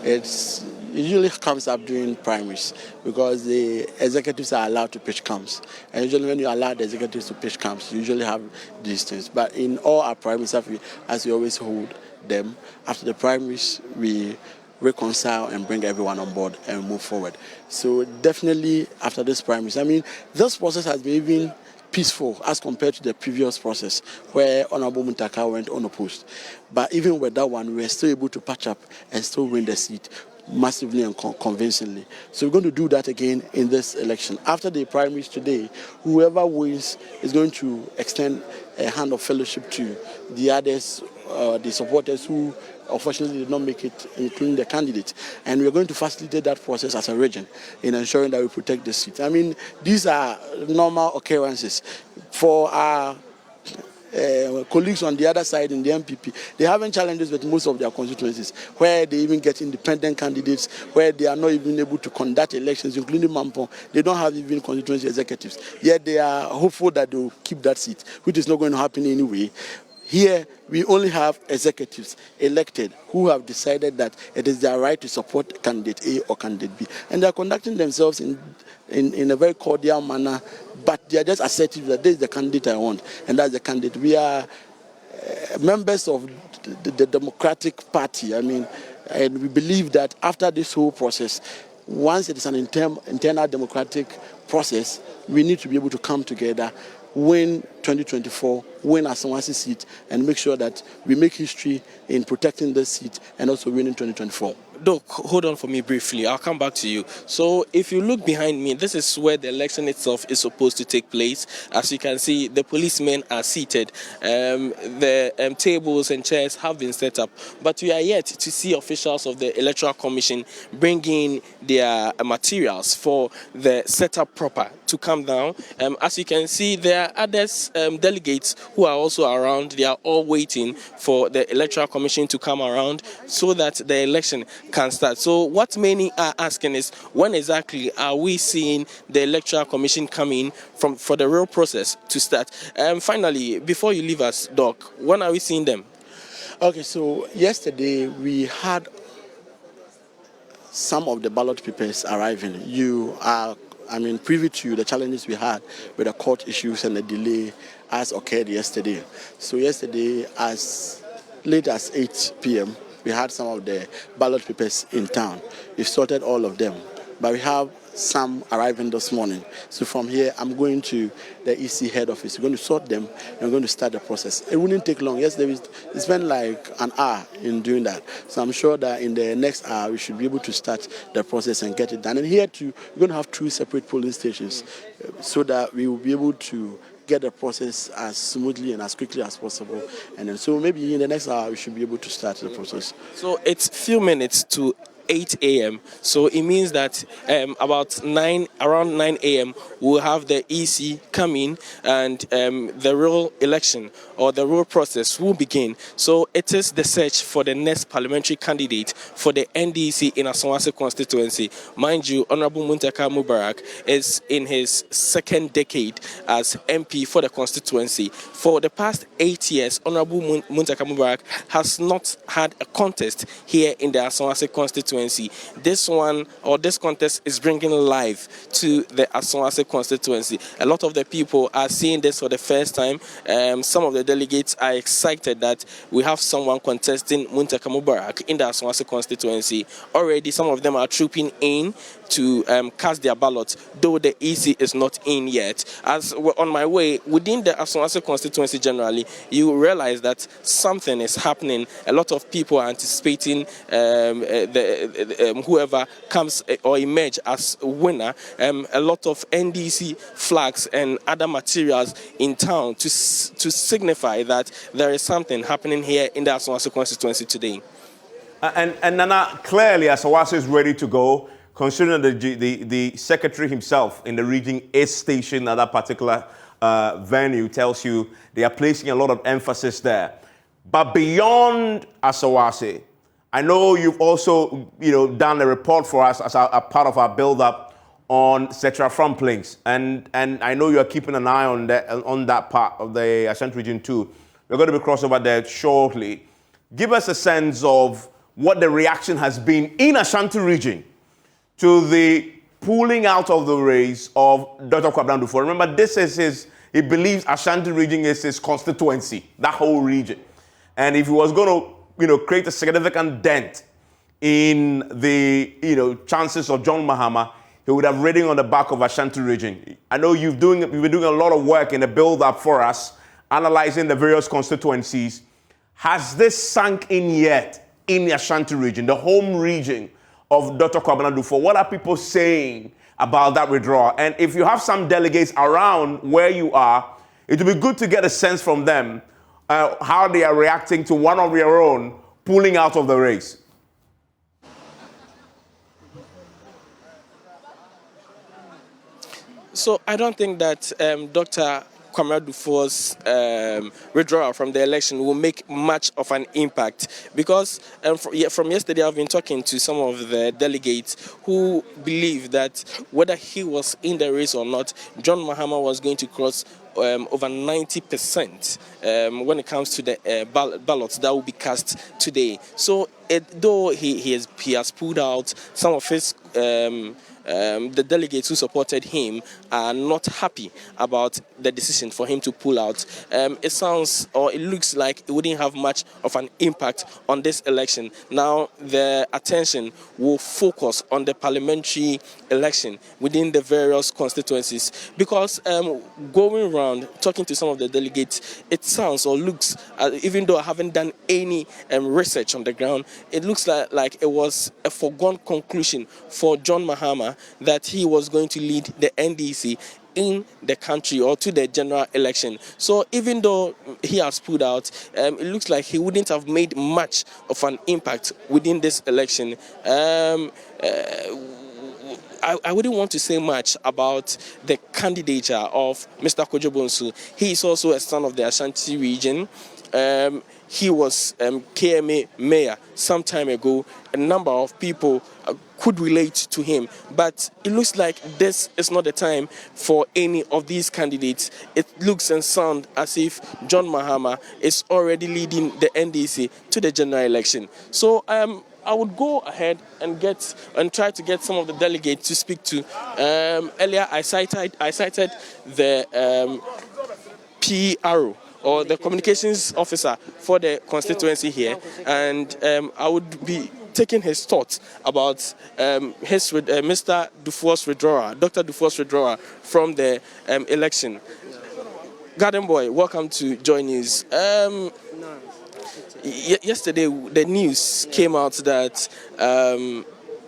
Speaker 14: It usually comes up during primaries because the executives are allowed to pitch camps. And usually when you allow the executives to pitch camps, you usually have these things. But in all our primaries, as we always hold them, after the primaries, we reconcile and bring everyone on board and move forward. So definitely after this primaries, I mean, this process has been even peaceful as compared to the previous process where Honorable Muntaka went unopposed. But even with that one, we were still able to patch up and still win the seat massively and convincingly. So we're going to do that again in this election. After the primaries today, whoever wins is going to extend a hand of fellowship to the others, the supporters who unfortunately did not make it, including the candidates. And we're going to facilitate that process as a region in ensuring that we protect the seat. I mean, these are normal occurrences. For our colleagues on the other side in the MPP, they having challenges with most of their constituencies, where they even get independent candidates, where they are not even able to conduct elections, including Mampong. They don't have even constituency executives. Yet they are hopeful that they will keep that seat, which is not going to happen anyway. Here, we only have executives elected who have decided that it is their right to support candidate A or candidate B. And they are conducting themselves in a very cordial manner, but they are just assertive that this is the candidate I want, and that's the candidate. We are members of the Democratic Party, I mean, and we believe that after this whole process, once it is an internal democratic process, we need to be able to come together, win 2024, win Asawasi seat, and make sure that we make history in protecting this seat and also winning 2024.
Speaker 13: Doc, hold on for me briefly. I'll come back to you. So if you look behind me, this is where the election itself is supposed to take place. As you can see, the policemen are seated. The tables and chairs have been set up. But we are yet to see officials of the Electoral Commission bringing their materials for the setup proper to come down. As you can see, there are others, delegates who are also around. They are all waiting for the Electoral Commission to come around so that the election can start. So what many are asking is, when exactly are we seeing the Electoral Commission coming for the real process to start? Finally, before you leave us, Doc, when are we seeing them?
Speaker 14: Okay, so yesterday we had some of the ballot papers arriving. You are, privy to the challenges we had with the court issues and the delay as occurred yesterday. So yesterday, as late as 8 p.m., we had some of the ballot papers in town. We've sorted all of them, but we have some arriving this morning. So from here, I'm going to the EC head office. We're going to sort them and we're going to start the process. It wouldn't take long. Yesterday, we spent like an hour in doing that. So I'm sure that in the next hour, we should be able to start the process and get it done. And here too, we're going to have 2 separate polling stations so that we will be able to get the process as smoothly and as quickly as possible. And then, so maybe in the next hour, we should be able to start the process.
Speaker 13: So it's few minutes to 8 a.m. So it means that around 9 a.m. we'll have the EC come in and the real election or the real process will begin. So it is the search for the next parliamentary candidate for the NDC in Asawase constituency. Mind you, Honorable Muntaka Mubarak is in his 2nd decade as MP for the constituency. For the past 8 years, Honorable Muntaka Mubarak has not had a contest here in the Asawase constituency. This contest is bringing life to the Asawase constituency. A lot of the people are seeing this for the first time. Some of the delegates are excited that we have someone contesting Muntaka Mubarak in the Asawase constituency. Already, some of them are trooping in to cast their ballots, though the EC is not in yet. As we're on my way, within the Asawase constituency generally, you realize that something is happening. A lot of people are anticipating whoever comes or emerge as winner. A lot of NDC flags and other materials in town to signify that there is something happening here in the Asawase constituency today.
Speaker 1: And Nana, clearly Asawase is ready to go, considering the secretary himself in the region is stationed at that particular venue, tells you they are placing a lot of emphasis there. But beyond Asawase, I know you've also, done a report for us as a part of our build-up on Central Front Plains, and I know you are keeping an eye on that part of the Ashanti region too. We're going to be crossing over there shortly. Give us a sense of what the reaction has been in Ashanti region to the pulling out of the race of Dr. Kwabena Duffuor. Remember, this is he believes Ashanti region is his constituency, that whole region, and if he was going to create a significant dent in the, chances of John Mahama, he would have ridden on the back of Ashanti region. I know you've been doing a lot of work in the build-up for us, analyzing the various constituencies. Has this sunk in yet in the Ashanti region, the home region of Dr. Kwabena Duffuor? What are people saying about that withdrawal? And if you have some delegates around where you are, it would be good to get a sense from them how they are reacting to one of their own pulling out of the race.
Speaker 13: So I don't think that Dr. Kwabena Duffuor's withdrawal from the election will make much of an impact, because from yesterday I've been talking to some of the delegates who believe that whether he was in the race or not, John Mahama was going to cross over 90% when it comes to the ballots that will be cast today. So though he has pulled out some of his the delegates who supported him are not happy about the decision for him to pull out. It sounds, or it looks like it wouldn't have much of an impact on this election. Now the attention will focus on the parliamentary election within the various constituencies, because going around talking to some of the delegates, it sounds or looks, even though I haven't done any research on the ground, it looks like it was a foregone conclusion for John Mahama that he was going to lead the NDC in the country or to the general election. So even though he has pulled out, it looks like he wouldn't have made much of an impact within this election. I wouldn't want to say much about the candidature of Mr. Kojo Bonsu. He is also a son of the Ashanti region. He was KMA mayor some time ago. A number of people could relate to him, but it looks like this is not the time for any of these candidates. It looks and sounds as if John Mahama is already leading the NDC to the general election. So I would go ahead and try to get some of the delegates to speak to. Earlier, I cited the PRO, or the communications officer for the constituency here, and I would be taking his thoughts about Mr. Dufour's withdrawal, Dr. Dufour's withdrawal from the election. Garden Boy, welcome to Joy News. Yesterday, the news came out that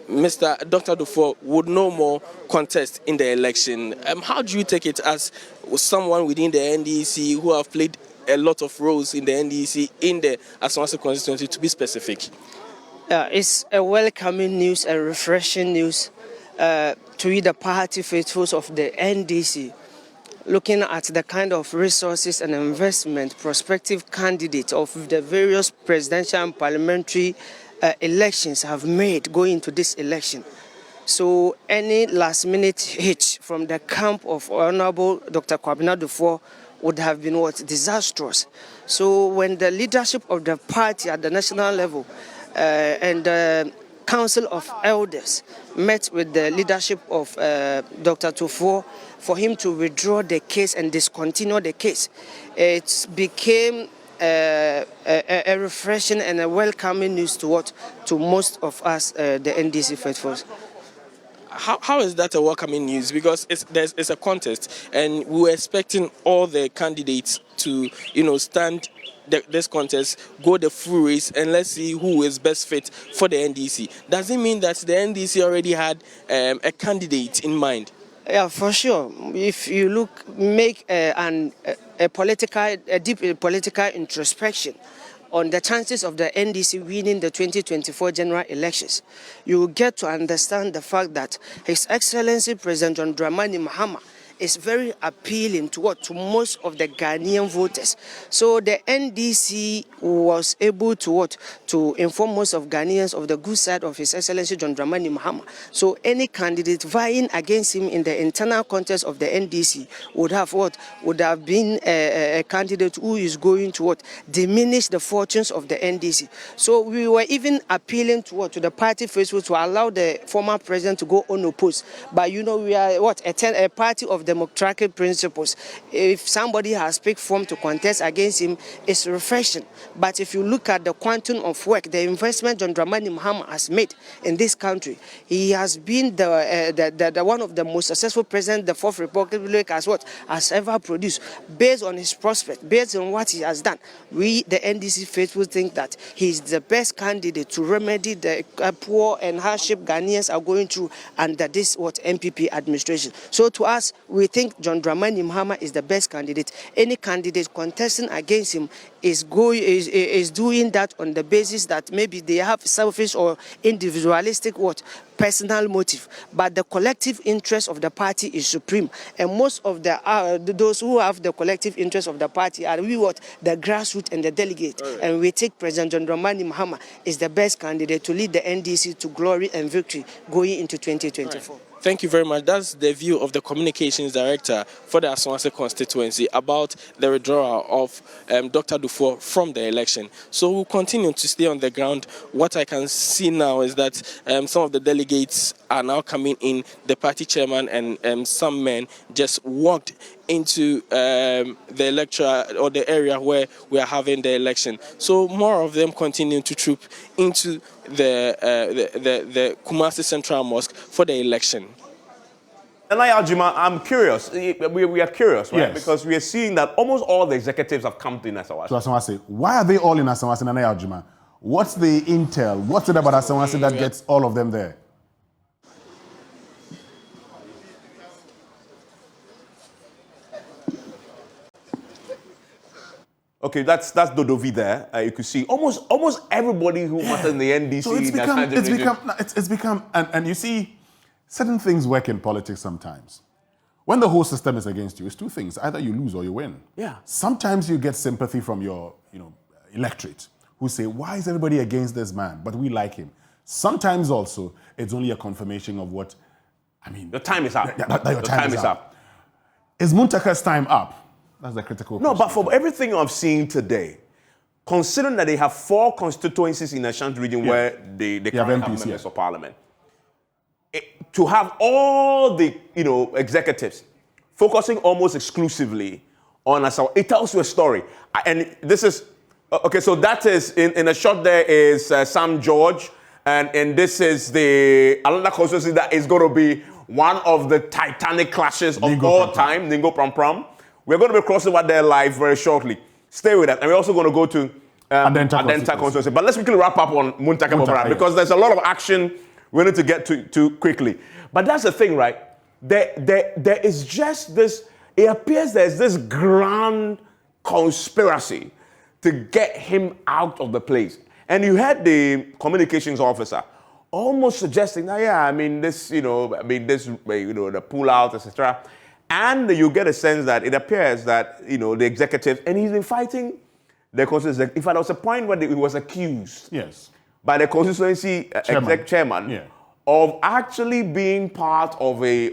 Speaker 13: Mr. Dr. Dufour would no more contest in the election. How do you take it as someone within the NDC who have played a lot of roles in the NDC, in the Asawase constituency, to be specific?
Speaker 15: It's a welcoming news, a refreshing news to the party faithfuls of the NDC. Looking at the kind of resources and investment prospective candidates of the various presidential and parliamentary elections have made going into this election. So any last-minute hitch from the camp of Honorable Dr. Kwabena Dufour would have been disastrous. So when the leadership of the party at the national level and the Council of Elders met with the leadership of Dr. Dufour for him to withdraw the case and discontinue the case, it became a refreshing and a welcoming news to most of us, the NDC faithfuls.
Speaker 13: How is that a welcoming news? Because it's a contest, and we were expecting all the candidates to, stand this contest, go the full race, and let's see who is best fit for the NDC. Does it mean that the NDC already had a candidate in mind?
Speaker 15: Yeah, for sure. If you make a deep political introspection on the chances of the NDC winning the 2024 general elections, you will get to understand the fact that His Excellency President John Dramani Mahama is very appealing to most of the Ghanaian voters. So the NDC was able to inform most of Ghanaians of the good side of His Excellency John Dramani Mahama. So any candidate vying against him in the internal contest of the NDC would have been a candidate who is going to diminish the fortunes of the NDC. So we were even appealing to the party faithful to allow the former president to go unopposed. But we are a party of democratic principles. If somebody has picked form to contest against him, it's refreshing. But if you look at the quantum of work, the investment John Dramani Mahama has made in this country, he has been the one of the most successful presidents the Fourth Republic has ever produced. Based on his prospect, based on what he has done, we, the NDC faithful, think that he is the best candidate to remedy the poor and hardship Ghanaians are going through under this MPP administration. So to us, we think John Dramani Mahama is the best candidate. Any candidate contesting against him is doing that on the basis that maybe they have selfish or individualistic personal motive, but the collective interest of the party is supreme. And most of those who have the collective interest of the party are the grassroots and the delegate. Right. And we think President John Dramani Mahama is the best candidate to lead the NDC to glory and victory going into 2024. Right.
Speaker 13: Thank you very much. That's the view of the communications director for the Asawase constituency about the withdrawal of Dr. Dufour for from the election. So we'll continue to stay on the ground. What I can see now is that some of the delegates are now coming in. The party chairman and some men just walked into the electoral or the area where we are having the election. So more of them continue to troop into the Kumasi Central Mosque for the election.
Speaker 1: And Aljuma, I'm curious. We are curious, right?
Speaker 2: Yes.
Speaker 1: Because we are seeing that almost all the executives have come to Asawasi.
Speaker 2: So Asawasi, why are they all in Asawasi, Nana Aljuma? What's the intel? What's it about Asawasi that gets all of them there?
Speaker 1: Okay, that's Dodovi there. You could see almost everybody who matters in the NDC.
Speaker 2: So it's become, and you see, certain things work in politics sometimes. When the whole system is against you, it's two things: either you lose or you win.
Speaker 1: Yeah.
Speaker 2: Sometimes you get sympathy from your, electorate who say, "Why is everybody against this man? But we like him." Sometimes also it's only a confirmation of what,
Speaker 1: the time is up.
Speaker 2: That your
Speaker 1: the
Speaker 2: time is up. Is Muntaka's time up? That's the critical question.
Speaker 1: No, but for everything I've seen today, considering that they have 4 constituencies in the Ashanti region where they currently have members of parliament, to have all the executives focusing almost exclusively on Asawa, it tells you a story. And this is okay. So that is in a shot. There is Sam George, and this is the another constituency that is going to be one of the titanic clashes of all time. Ningo Pram Pram. We're going to be crossing over there live very shortly. Stay with us. And we're also going to go to Adenta constituency. But let's quickly wrap up on Muntaka because there's a lot of action we need to get to quickly. But that's the thing, right? There is just this, it appears there's this grand conspiracy to get him out of the place. And you had the communications officer almost suggesting, the pull out, etc. And you get a sense that it appears that, the executive, and he's been fighting the constituency. In fact, there was a point where he was accused by the constituency chairman of actually being part of a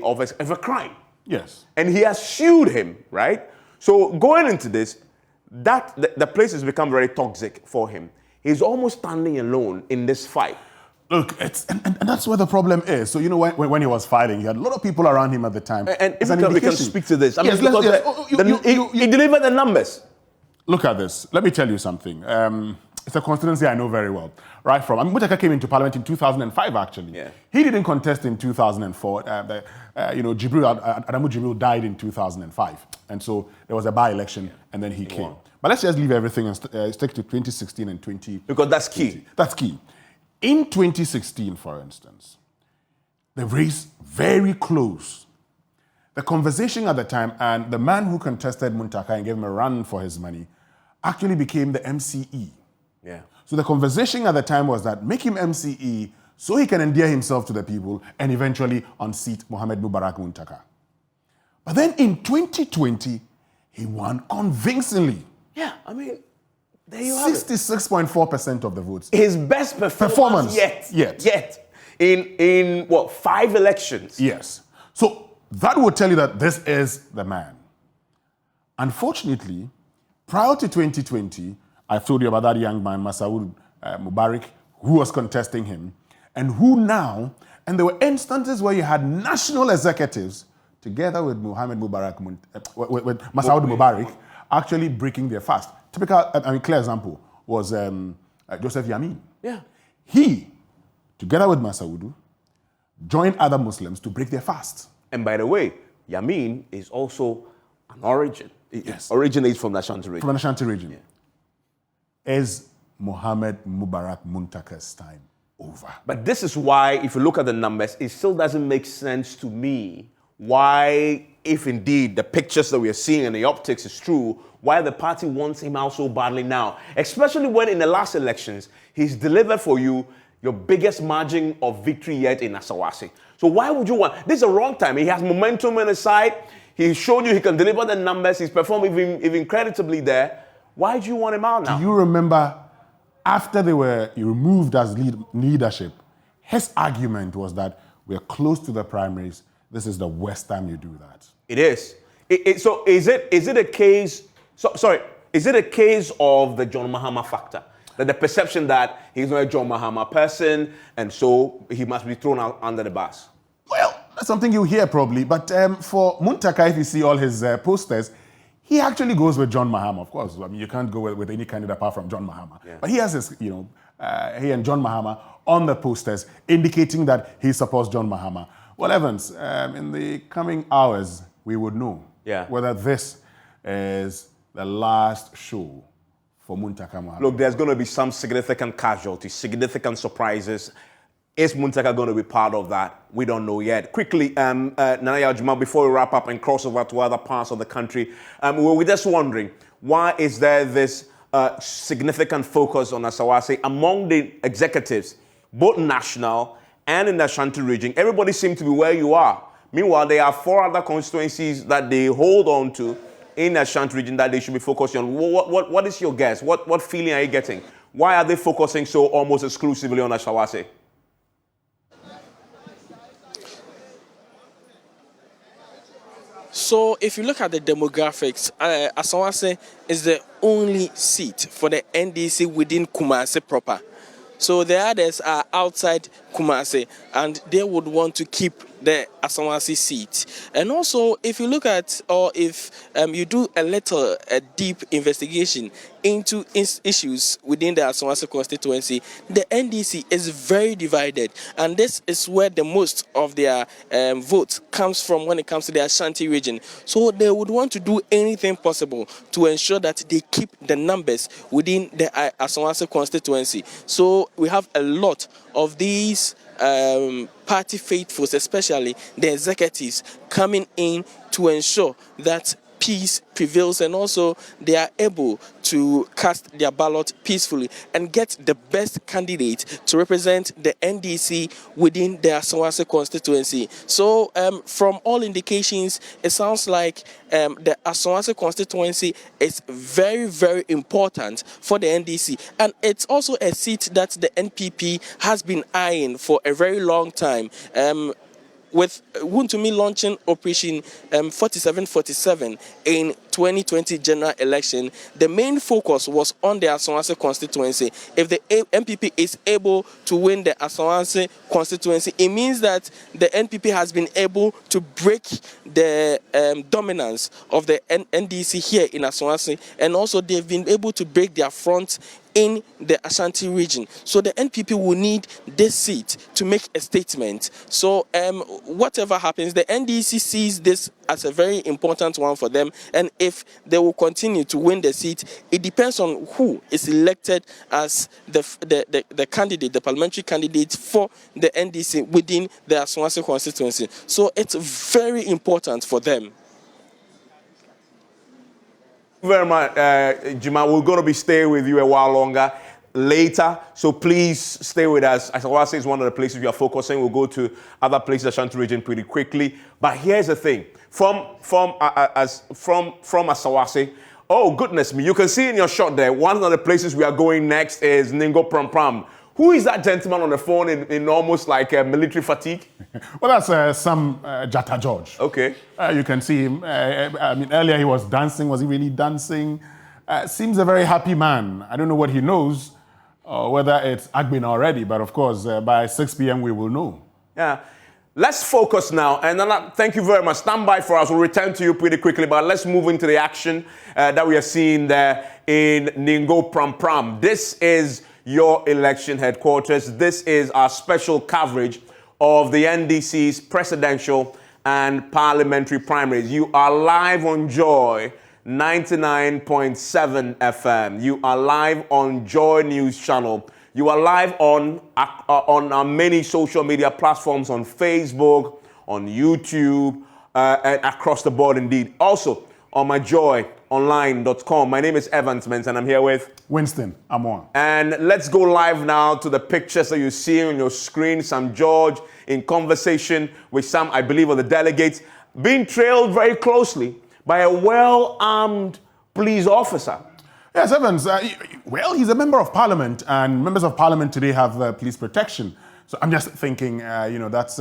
Speaker 1: crime.
Speaker 2: Yes.
Speaker 1: And he has sued him, right? So going into this, the place has become very toxic for him. He's almost standing alone in this fight.
Speaker 2: Look, and that's where the problem is. So, when he was fighting, he had a lot of people around him at the time.
Speaker 1: And we can speak to this. He delivered the numbers.
Speaker 2: Look at this. Let me tell you something. It's a constituency I know very well. Right from, Muntaka came into parliament in 2005, actually. Yeah. He didn't contest in 2004. Adamu Jibril died in 2005. And so there was a by-election, and then he came. But let's just leave everything and stick to 2016 and 2020.
Speaker 1: Because that's key.
Speaker 2: That's key. In 2016, for instance, the race very close. The conversation at the time, and the man who contested Muntaka and gave him a run for his money, actually became the MCE.
Speaker 1: Yeah.
Speaker 2: So the conversation at the time was that make him MCE so he can endear himself to the people and eventually unseat Mohamed Mubarak Muntaka. But then in 2020, he won convincingly.
Speaker 1: Yeah, there you have it.
Speaker 2: 66.4% of the votes.
Speaker 1: His best performance yet. In 5 elections?
Speaker 2: Yes. So that would tell you that this is the man. Unfortunately, prior to 2020, I've told you about that young man, Masaud Mubarak, who was contesting him, and who now, and there were instances where you had national executives together with Mohamed Mubarak, with Masaud Mubarak, actually breaking their fast. Typical, clear example was Joseph Yamin.
Speaker 1: Yeah.
Speaker 2: He, together with Masaudu, joined other Muslims to break their fast.
Speaker 1: And by the way, Yamin is also an origin.
Speaker 2: Yes.
Speaker 1: Originates from the Ashanti region.
Speaker 2: From the Ashanti region. Yeah. Is Mohamed Mubarak Muntaka's time over?
Speaker 1: But this is why, if you look at the numbers, it still doesn't make sense to me why, if indeed the pictures that we are seeing and the optics is true, why the party wants him out so badly now. Especially when in the last elections, he's delivered for you your biggest margin of victory yet in Asawasi. So why would you want? This is the wrong time. He has momentum on his side. He showed you he can deliver the numbers. He's performed even creditably there. Why do you want him out now?
Speaker 2: Do you remember after they were removed as leadership, his argument was that we're close to the primaries. This is the worst time you do that.
Speaker 1: It is. So is it a case? Sorry. is it a case of the John Mahama factor? That the perception that he's not a John Mahama person, and so he must be thrown out under the bus?
Speaker 2: Well, that's something you hear probably. But for Muntaka, if you see all his posters, he actually goes with John Mahama, of course. I mean, you can't go with any candidate apart from John Mahama. Yeah. But he has his, he and John Mahama on the posters indicating that he supports John Mahama. Well, Evans, in the coming hours, we would know whether this is the last show for Muntaka Mohammed.
Speaker 1: Look, there's going to be some significant casualties, significant surprises. Is Muntaka going to be part of that? We don't know yet. Quickly, Nanaya Juma, before we wrap up and cross over to other parts of the country, we're just wondering, why is there this significant focus on Asawase among the executives, both national and in the Ashanti region? Everybody seems to be where you are. Meanwhile, there are 4 other constituencies that they hold on to in the Ashanti region that they should be focusing on. What is your guess? What feeling are you getting? Why are they focusing so almost exclusively on Asawase?
Speaker 13: So if you look at the demographics, Asawase is the only seat for the NDC within Kumasi proper. So the others are outside Kumasi, and they would want to keep the Asawase seat. And also, if you look at, or if you do a deep investigation into issues within the Asawase constituency, the NDC is very divided, and this is where the most of their votes comes from when it comes to the Ashanti region. So they would want to do anything possible to ensure that they keep the numbers within the Asawase constituency. So we have a lot of these party faithfuls, especially the executives, coming in to ensure that peace prevails, and also they are able to cast their ballot peacefully and get the best candidate to represent the NDC within the Asawase constituency. So from all indications, it sounds like the Asawase constituency is very, very important for the NDC, and it's also a seat that the NPP has been eyeing for a very long time. With Wuntumi launching Operation 4747 in 2020 general election, the main focus was on the Asawase constituency. If the NPP is able to win the Asawase constituency, it means that the NPP has been able to break the dominance of the NDC here in Asawase, and also they've been able to break their front in the Ashanti region. So the NPP will need this seat to make a statement. So whatever happens, the NDC sees this as a very important one for them, and if they will continue to win the seat, it depends on who is elected as the candidate, the parliamentary candidate for the NDC within the Asawase constituency. So it's very important for them.
Speaker 1: Very much, Jima. We're going to be staying with you a while longer later, so please stay with us. Asawase is one of the places we are focusing. We'll go to other places, Ashanti region, pretty quickly. But here's the thing: from Asawase, oh goodness me, you can see in your shot there. One of the places we are going next is Ningo Prampram. Who is that gentleman on the phone in almost like military fatigue?
Speaker 2: Well, that's some Jatta George.
Speaker 1: Okay.
Speaker 2: You can see him. I mean, earlier he was dancing. Was he really dancing? Seems a very happy man. I don't know what he knows, or whether it's Agbin already, but of course, by 6 p.m. we will know.
Speaker 1: Yeah. Let's focus now. And thank you very much. Stand by for us. We'll return to you pretty quickly, but let's move into the action that we are seeing there in Ningo Prampram. This is your election headquarters. This is our special coverage of the NDC's presidential and parliamentary primaries. You are live on Joy 99.7 FM. You are live on Joy News Channel. You are live on our many social media platforms, on Facebook, on YouTube, and across the board indeed. Also on my joyonline.com. My name is Evans Mens, and I'm here with
Speaker 2: Winston Amon.
Speaker 1: And let's go live now to the pictures that you see on your screen. Sam George in conversation with some, I believe, of the delegates, being trailed very closely by a well-armed police officer.
Speaker 2: Yes, Evans. Well, he's a member of parliament, and members of parliament today have police protection. So I'm just thinking, that's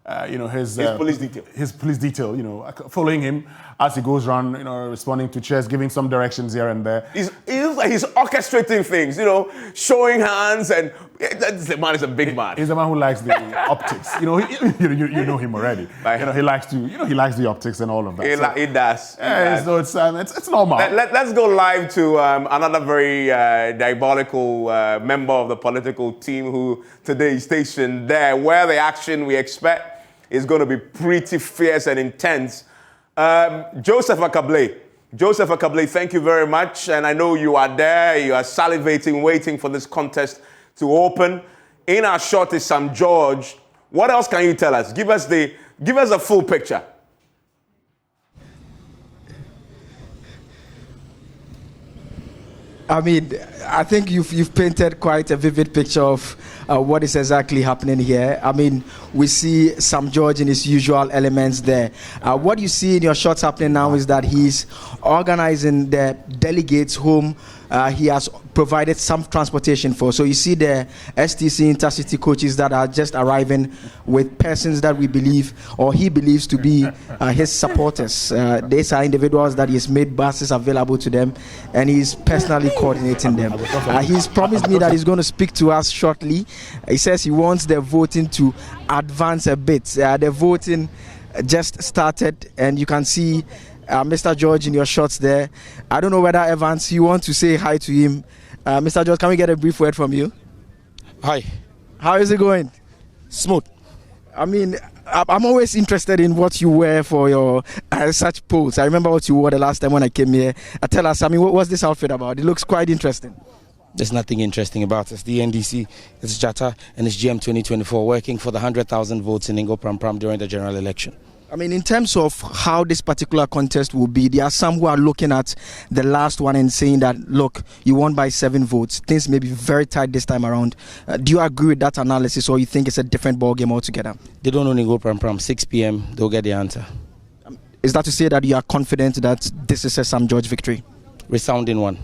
Speaker 2: his
Speaker 1: police detail.
Speaker 2: His police detail, following him as he goes around, responding to chairs, giving some directions here and there.
Speaker 1: He's orchestrating things, showing hands, and the man is a big man.
Speaker 2: He's a man who likes the optics. You know him already. He likes the optics and all of that.
Speaker 1: He does.
Speaker 2: So it's normal.
Speaker 1: Let's go live to another very diabolical member of the political team who today is stationed there, where the action we expect is going to be pretty fierce and intense. Joseph Akable. Joseph Akable, thank you very much. And I know you are there. You are salivating, waiting for this contest to open. In our shot is Sam George. What else can you tell us? Give us a full picture.
Speaker 16: I mean, I think you've painted quite a vivid picture of what is exactly happening here. I mean, we see Sam George in his usual elements there. What you see in your shots happening now is that he's organizing the delegates whom he has provided some transportation for. So you see the STC intercity coaches that are just arriving with persons that we believe, or he believes to be his supporters. These are individuals that he has made buses available to them, and he's personally coordinating them. He's promised me that he's going to speak to us shortly. He says he wants the voting to advance a bit. The voting just started, and you can see Mr. George in your shots there. I don't know whether Evans, you want to say hi to him. Mr. George, can we get a brief word from you?
Speaker 17: Hi.
Speaker 16: How is it going?
Speaker 17: Smooth.
Speaker 16: I mean, I'm always interested in what you wear for your such polls. I remember what you wore the last time when I came here. Tell us, what's this outfit about? It looks quite interesting.
Speaker 17: There's nothing interesting about it. It's the NDC, it's Jata, and it's GM 2024 working for the 100,000 votes in Ingo Pram Pram during the general election.
Speaker 16: I mean, in terms of how this particular contest will be, there are some who are looking at the last one and saying that, look, you won by 7 votes. Things may be very tight this time around. Do you agree with that analysis, or you think it's a different ballgame altogether?
Speaker 17: They don't only go Pram Pram. 6 p.m., they'll get the answer.
Speaker 16: Is that to say that you are confident that this is a Sam George victory?
Speaker 17: Resounding one.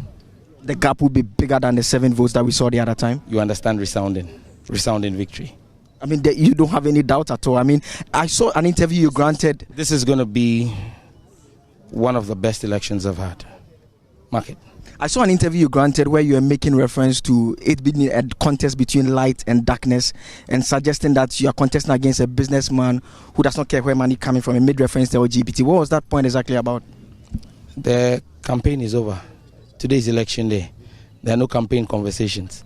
Speaker 16: The gap will be bigger than the 7 votes that we saw the other time?
Speaker 17: You understand resounding victory.
Speaker 16: I mean, you don't have any doubt at all. I mean, I saw an interview you granted.
Speaker 17: This is going to be one of the best elections I've had. Mark it.
Speaker 16: I saw an interview you granted where you were making reference to it being a contest between light and darkness, and suggesting that you are contesting against a businessman who does not care where money coming from, and made reference to LGBT. What was that point exactly about?
Speaker 17: The campaign is over. Today is election day. There are no campaign conversations.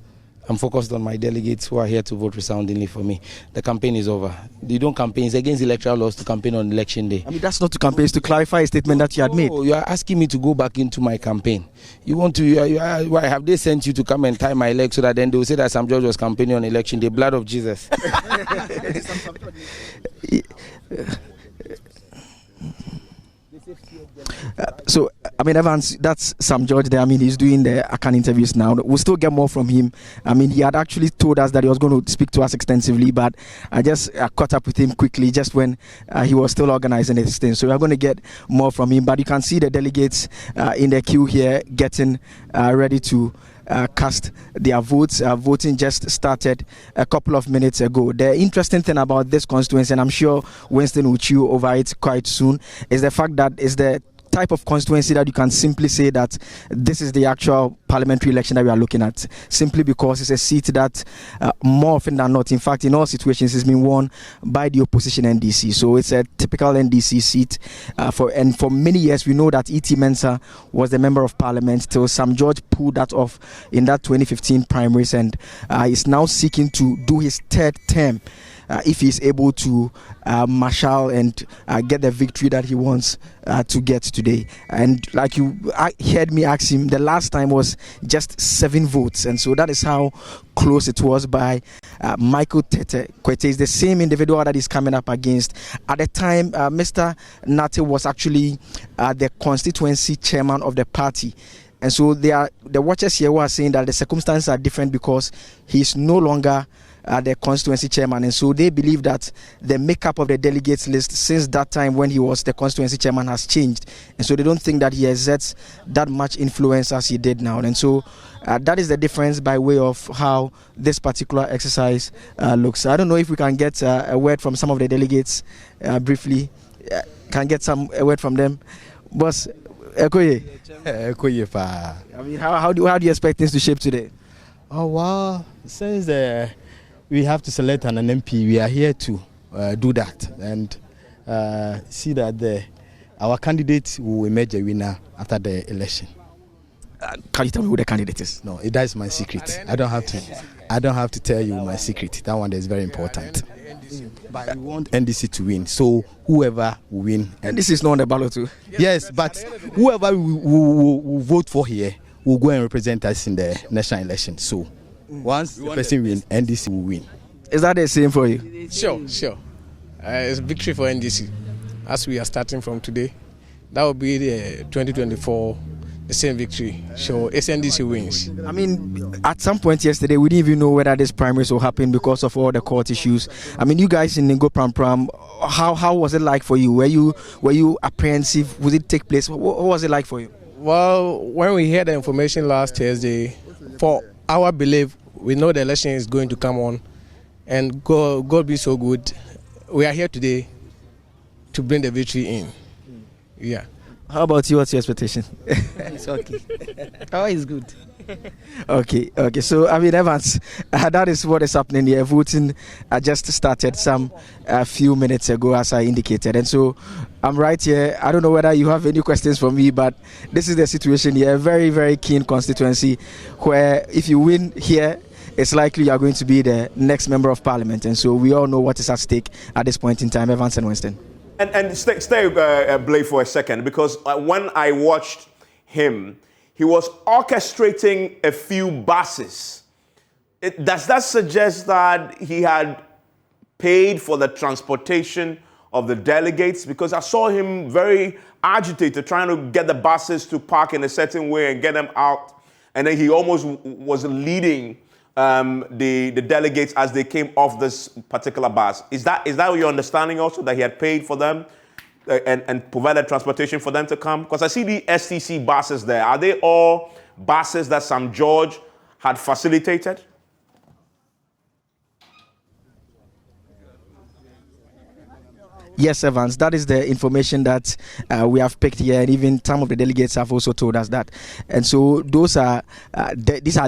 Speaker 17: I'm focused on my delegates who are here to vote resoundingly for me. The campaign is over. You don't campaign. It's against electoral laws to campaign on election day.
Speaker 16: I mean, that's not to campaign. It's to clarify a statement that you had made.
Speaker 17: You are asking me to go back into my campaign. You want to? Why have they sent you to come and tie my leg so that then they will say that Sam George was campaigning on election day? Blood of Jesus.
Speaker 16: So, I mean, Evans, that's Sam George there. I mean, he's doing the Akan interviews now. We'll still get more from him. I mean, he had actually told us that he was going to speak to us extensively, but I just caught up with him quickly just when he was still organizing his thing. So we're going to get more from him. But you can see the delegates in the queue here getting ready to cast their votes. Voting just started a couple of minutes ago. The interesting thing about this constituency, and I'm sure Winston will chew over it quite soon, is the fact that it's the type of constituency that you can simply say that this is the actual parliamentary election that we are looking at, simply because it's a seat that more often than not, in fact in all situations, has been won by the opposition NDC. So it's a typical NDC seat for many years we know that E.T. Mensah was the member of parliament till Sam George pulled that off in that 2015 primaries, and is now seeking to do his 3rd term if he's able to marshal and get the victory that he wants to get today. And like you heard me ask him, the last time was just 7 votes, and so that is how close it was by Michael Tete Kwete. Is the same individual that is coming up against. At the time, Mr. Nate was actually the constituency chairman of the party. And so the watchers here were saying that the circumstances are different because he's no longer the constituency chairman, and so they believe that the makeup of the delegates list since that time when he was the constituency chairman has changed, and so they don't think that he exerts that much influence as he did now, and so that is the difference by way of how this particular exercise looks. I don't know if we can get a word from some of the delegates briefly. Can get a word from them, boss. Ekoye. I mean, how do you expect things to shape today?
Speaker 18: Oh well, since we have to select an MP, we are here to do that and see that our candidate will emerge a winner after the election.
Speaker 16: Can you tell me who the candidate is?
Speaker 18: No, that is my secret. I don't have to tell you my secret. That one is very important. But we want NDC to win, so whoever will win.
Speaker 16: NDC is not on the ballot too.
Speaker 18: Yes, but whoever we vote for here will go and represent us in the national election. So once the person wins, NDC will win.
Speaker 16: Is that the same for you?
Speaker 19: Sure. It's victory for NDC as we are starting from today. That will be the 2024. The same victory. So SNDC wins.
Speaker 16: I mean, at some point yesterday, we didn't even know whether this primaries will happen because of all the court issues. I mean, you guys in Ningo Pram, how was it like for you? Were you apprehensive? Would it take place? What was it like for you?
Speaker 19: Well, when we heard the information last Thursday, for our belief, we know the election is going to come on, and God be so good. We are here today to bring the victory in. Yeah.
Speaker 16: How about you? What's your expectation?
Speaker 20: It's okay. Oh, it's good.
Speaker 16: Okay. So, I mean, Evans, that is what is happening here. Voting just started a few minutes ago, as I indicated. And so, I'm right here. I don't know whether you have any questions for me, but this is the situation here. A very, very keen constituency where if you win here, it's likely you are going to be the next member of parliament. And so, we all know what is at stake at this point in time. Evans and Winston.
Speaker 1: And stay Blake, for a second, because when I watched him, he was orchestrating a few buses. Does that suggest that he had paid for the transportation of the delegates? Because I saw him very agitated, trying to get the buses to park in a certain way and get them out. And then he almost was leading the delegates as they came off this particular bus. Is that your understanding also, that he had paid for them and provided transportation for them to come? Because I see the STC buses there. Are they all buses that Sam George had facilitated?
Speaker 16: Yes, Evans, that is the information that we have picked here, and even some of the delegates have also told us that. And so these are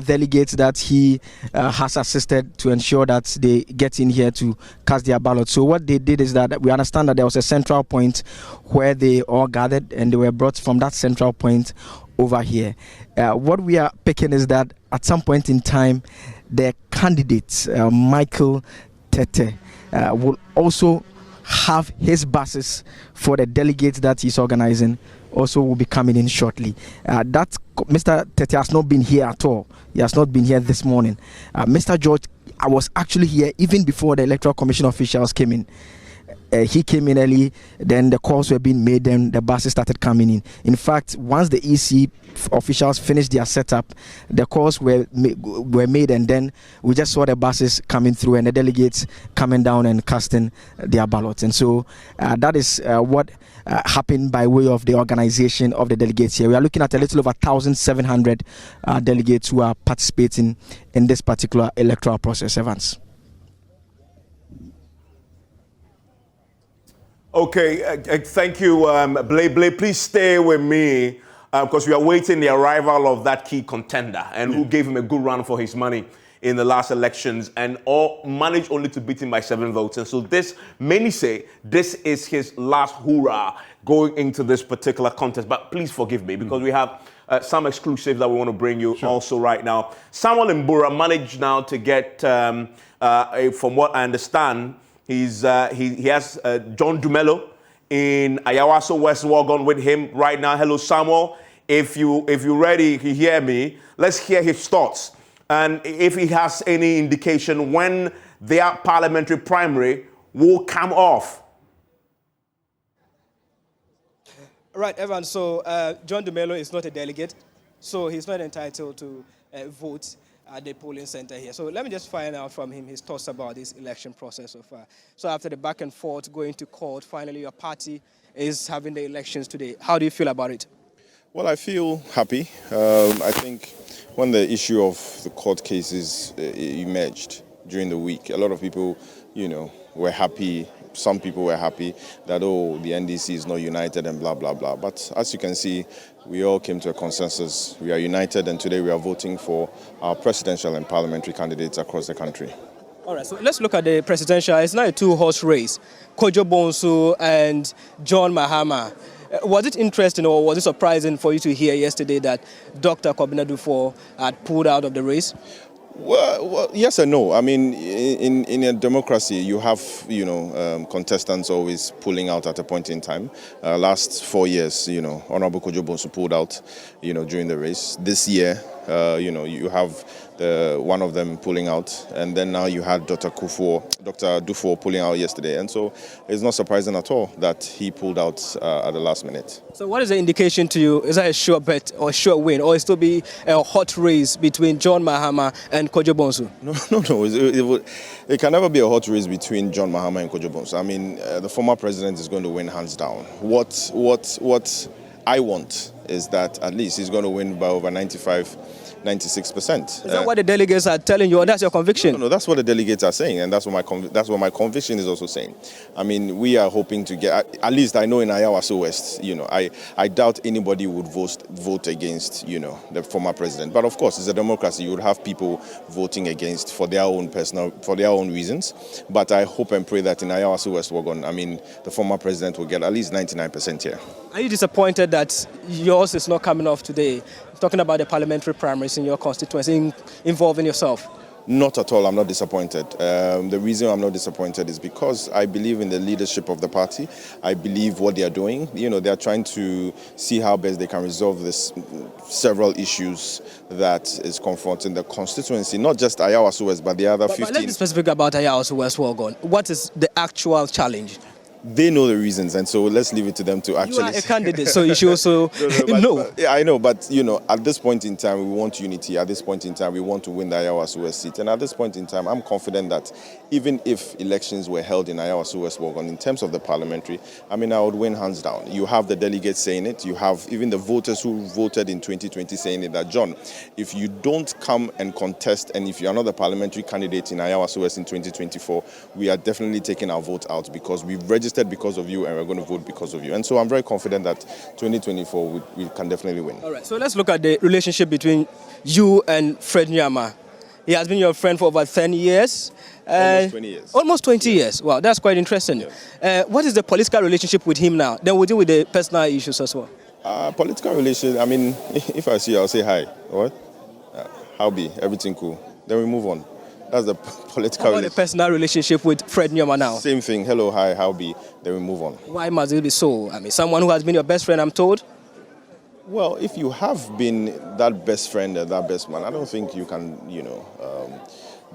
Speaker 16: delegates that he has assisted to ensure that they get in here to cast their ballot. So what they did is that we understand that there was a central point where they all gathered, and they were brought from that central point over here. What we are picking is that at some point in time, the candidate, Michael Tete, will also have his buses for the delegates that he's organizing also will be coming in shortly. That Mr. Tete has not been here at all. He has not been here this morning. Mr. George, I was actually here even before the Electoral Commission officials came in. He came in early, then the calls were being made, then the buses started coming in. In fact, once the EC officials finished their setup, the calls were made, and then we just saw the buses coming through and the delegates coming down and casting their ballots. And so that is what happened by way of the organization of the delegates here. We are looking at a little over 1,700 delegates who are participating in this particular electoral process. Evans.
Speaker 1: Okay, thank you, Blake. Please stay with me because we are waiting the arrival of that key contender and who gave him a good run for his money in the last elections and managed only to beat him by 7 votes. And so many say this is his last hurrah going into this particular contest. But please forgive me because we have some exclusives that we want to bring you also right now. Samuel Mbura managed now to get, from what I understand, he has John Dumelo in Ayawaso West Wagon with him right now. Hello, Samuel. If you're ready, you hear me. Let's hear his thoughts. And if he has any indication when their parliamentary primary will come off.
Speaker 4: Right, Evan. So John Dumelo is not a delegate, so he's not entitled to vote. at the polling center here. So let me just find out from him his thoughts about this election process so far. So after the back and forth, going to court, finally your party is having the elections today. How do you feel about it?
Speaker 21: Well, I feel happy. I think when the issue of the court cases emerged during the week, a lot of people, were happy. Some people were happy that, the NDC is not united and blah, blah, blah. But as you can see, we all came to a consensus. We are united, and today we are voting for our presidential and parliamentary candidates across the country.
Speaker 4: All right, so let's look at the presidential. It's now a two-horse race, Kojo Bonsu and John Mahama. Was it interesting or was it surprising for you to hear yesterday that Dr. Kwabena Duffuor had pulled out of the race?
Speaker 21: Well, yes and no. I mean, in a democracy, you have, contestants always pulling out at a point in time. Last 4 years, Honorable Kojo Bonsu pulled out, during the race. This year, you have one of them pulling out, and then now you had Dr. Duffuor pulling out yesterday. And so it's not surprising at all that he pulled out at the last minute.
Speaker 4: So what is the indication to you? Is that a sure bet or a sure win, or it still be a hot race between John Mahama and Kojo Bonsu?
Speaker 21: No. It can never be a hot race between John Mahama and Kojo Bonsu. I mean, the former president is going to win hands down. What I want is that at least he's going to win by over 96%.
Speaker 4: Is that what the delegates are telling you, or that's your conviction?
Speaker 21: No, that's what the delegates are saying, and that's what my conviction is also saying. I mean, we are hoping to get, at least I know in Ayawaso West, I doubt anybody would vote against, the former president. But of course, it's a democracy. You would have people voting against for their own reasons. But I hope and pray that in Ayawaso West, the former president will get at least 99% here.
Speaker 4: Are you disappointed that yours is not coming off today? Talking about the parliamentary primaries in your constituency involving yourself?
Speaker 21: Not at all. I'm not disappointed. The reason I'm not disappointed is because I believe in the leadership of the party. I believe what they are doing. They are trying to see how best they can resolve this several issues that is confronting the constituency, not just Ayawaso West, but the other 15.
Speaker 4: But let's be specific about Ayawaso West, Wogon. What is the actual challenge?
Speaker 21: They know the reasons, and so let's leave it to them to actually...
Speaker 4: You are a candidate, so you should also know.
Speaker 21: Yeah, I know, but, at this point in time, we want unity. At this point in time, we want to win the Ayawaso West seat. And at this point in time, I'm confident that even if elections were held in Ayawaso West, in terms of the parliamentary, I would win hands down. You have the delegates saying it. You have even the voters who voted in 2020 saying it, that, John, if you don't come and contest, and if you're not the parliamentary candidate in Ayawaso West in 2024, we are definitely taking our vote out because we've registered because of you and we're going to vote because of you. And so I'm very confident that 2024 we can definitely win.
Speaker 4: All right, so let's look at the relationship between you and Fred Nyama. He has been your friend for over 10 years.
Speaker 21: Almost 20 years.
Speaker 4: Almost 20 years. Wow, that's quite interesting.
Speaker 21: Yeah.
Speaker 4: What is the political relationship with him now? Then we'll deal with the personal issues as well.
Speaker 21: Political relations, if I see you, I'll say hi. What? How be? Everything cool. Then we move on. That's the political
Speaker 4: relationship. What about the personal relationship with Fred Nyama now?
Speaker 21: Same thing. Hello, hi, how be? Then we move on.
Speaker 4: Why must it be so? Someone who has been your best friend, I'm told.
Speaker 21: Well, if you have been that best friend or that best man, I don't think you can,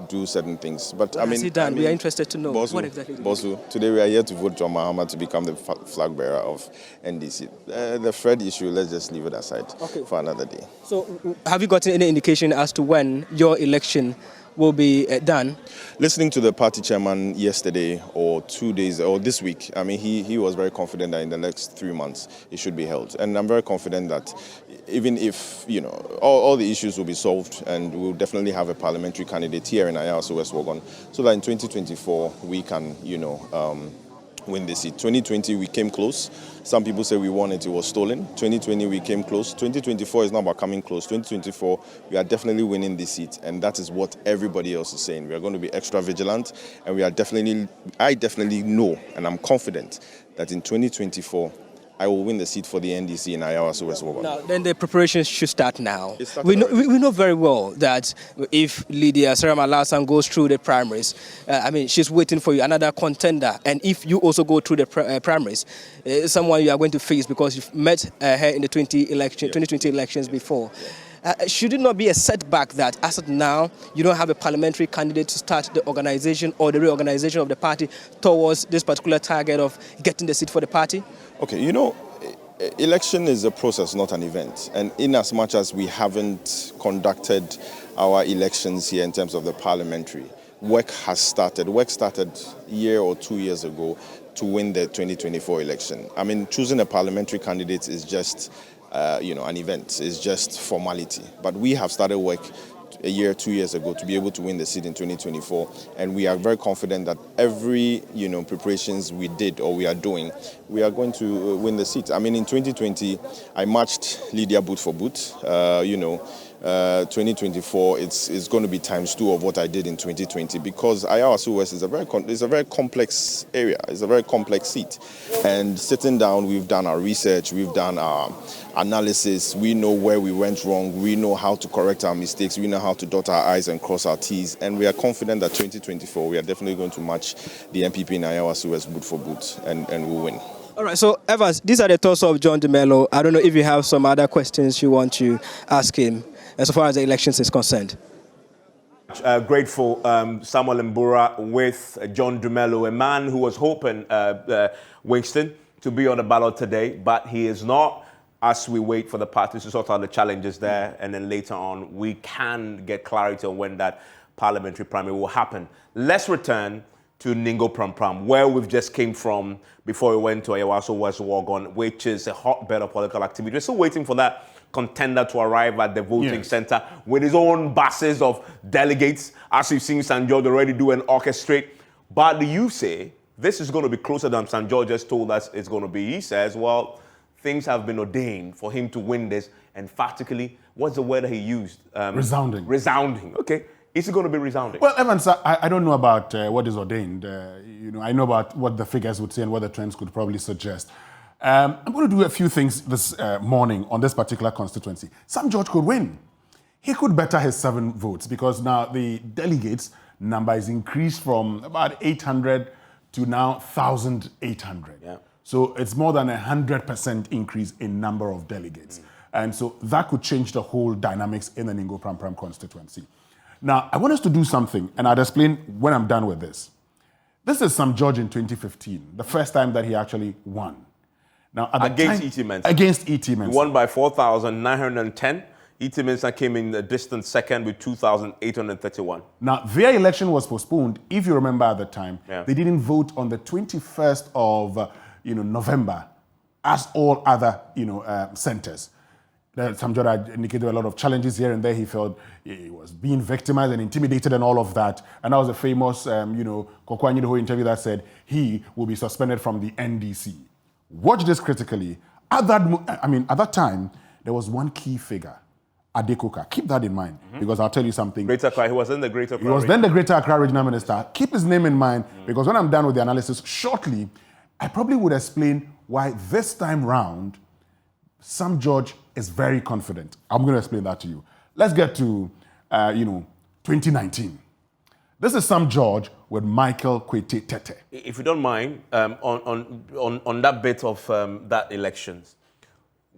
Speaker 21: do certain things. But
Speaker 4: what has he done? We are interested to know. What exactly?
Speaker 21: Bosu, today we are here to vote John Mahama to become the flag bearer of NDC. The Fred issue, let's just leave it aside for another day.
Speaker 4: So, have you gotten any indication as to when your election will be done?
Speaker 21: Listening to the party chairman yesterday or 2 days or this week, he was very confident that in the next 3 months it should be held. And I'm very confident that even if, all the issues will be solved and we'll definitely have a parliamentary candidate here in Ayawaso West Wogon, so that in 2024 we can, win this seat. 2020 we came close. Some people say we won it was stolen. 2020 we came close. 2024 is not about coming close. 2024 we are definitely winning this seat, and that is what everybody else is saying. We are going to be extra vigilant, and I definitely know and I'm confident that in 2024 I will win the seat for the NDC in Ayawaso West Wogon.
Speaker 4: Now, then the preparations should start now. We know very well that if Lydia Serama-Lassan goes through the primaries, she's waiting for you, another contender. And if you also go through the primaries, someone you are going to face because you've met her in the 2020 elections before. Should it not be a setback that as of now you don't have a parliamentary candidate to start the organization or the reorganization of the party towards this particular target of getting the seat for the party?
Speaker 21: Okay, election is a process, not an event. And in as much as we haven't conducted our elections here in terms of the parliamentary. Work has started. Work started a year or 2 years ago to win the 2024 election. I mean, choosing a parliamentary candidate is just, an event. It's just formality. But we have started work a year, 2 years ago to be able to win the seat in 2024. And we are very confident that every, preparations we did or we are doing, we are going to win the seat. I mean, in 2020, I matched Lydia boot for boot. 2024, it's going to be ×2 of what I did in 2020 because Ayawaso West is a very complex area. It's a very complex seat. And sitting down, we've done our research, we've done our analysis. We know where we went wrong. We know how to correct our mistakes. We know how to dot our I's and cross our T's. And we are confident that 2024, we are definitely going to match the MPP in Ayawaso West boot for boot and we'll win.
Speaker 4: All right, so Evans, these are the thoughts of John DeMello. I don't know if you have some other questions you want to ask him as far as the elections is concerned.
Speaker 1: Grateful, Samuel Mbura with John DeMello, a man who was hoping Winston to be on the ballot today, but he is not. As we wait for the parties to sort out the challenges there, and then later on, we can get clarity on when that parliamentary primary will happen. Let's return to Ningo Pram, where we've just came from before we went to Ayawaso West Wogon, which is a hotbed of political activity. We're still waiting for that contender to arrive at the voting center with his own buses of delegates, as we've seen St. George already do and orchestrate. But do you say this is going to be closer than St. George just told us it's going to be? He says, well, things have been ordained for him to win this. Emphatically, what's the word that he used?
Speaker 2: Resounding.
Speaker 1: Resounding. Okay. Is it going to be resounding?
Speaker 2: Well, Evans, I don't know about what is ordained. I know about what the figures would say and what the trends could probably suggest. I'm going to do a few things this morning on this particular constituency. St. George could win. He could better his 7 votes because now the delegates number is increased from about 800 to now 1,800. Yeah. So it's more than 100% increase in number of delegates. And so that could change the whole dynamics in the Ningo Pram constituency. Now, I want us to do something, and I'll explain when I'm done with this. This is St. George in 2015, the first time that he actually won. Now,
Speaker 1: against E.T. Mensah.
Speaker 2: Against E.T. Mensah.
Speaker 1: He won by 4,910. E.T. Mensah came in a distant second with 2,831.
Speaker 2: Now, their election was postponed, if you remember at the time. Yeah. They didn't vote on the 21st of November, as all other centers. St. George had indicated a lot of challenges here and there. He felt he was being victimized and intimidated and all of that. And that was a famous, Kokwanyido interview that said he will be suspended from the NDC. Watch this critically. At that time, there was one key figure, Adekoka. Keep that in mind, because I'll tell you something.
Speaker 1: Greater Accra. He was then the Greater Accra.
Speaker 2: He was then the Greater Accra Regional Minister. Keep his name in mind, because when I'm done with the analysis shortly, I probably would explain why this time round, St. George is very confident. I'm going to explain that to you. Let's get to, 2019. This is St. George with Michael Kwete Tete.
Speaker 1: If you don't mind, on that bit of that elections,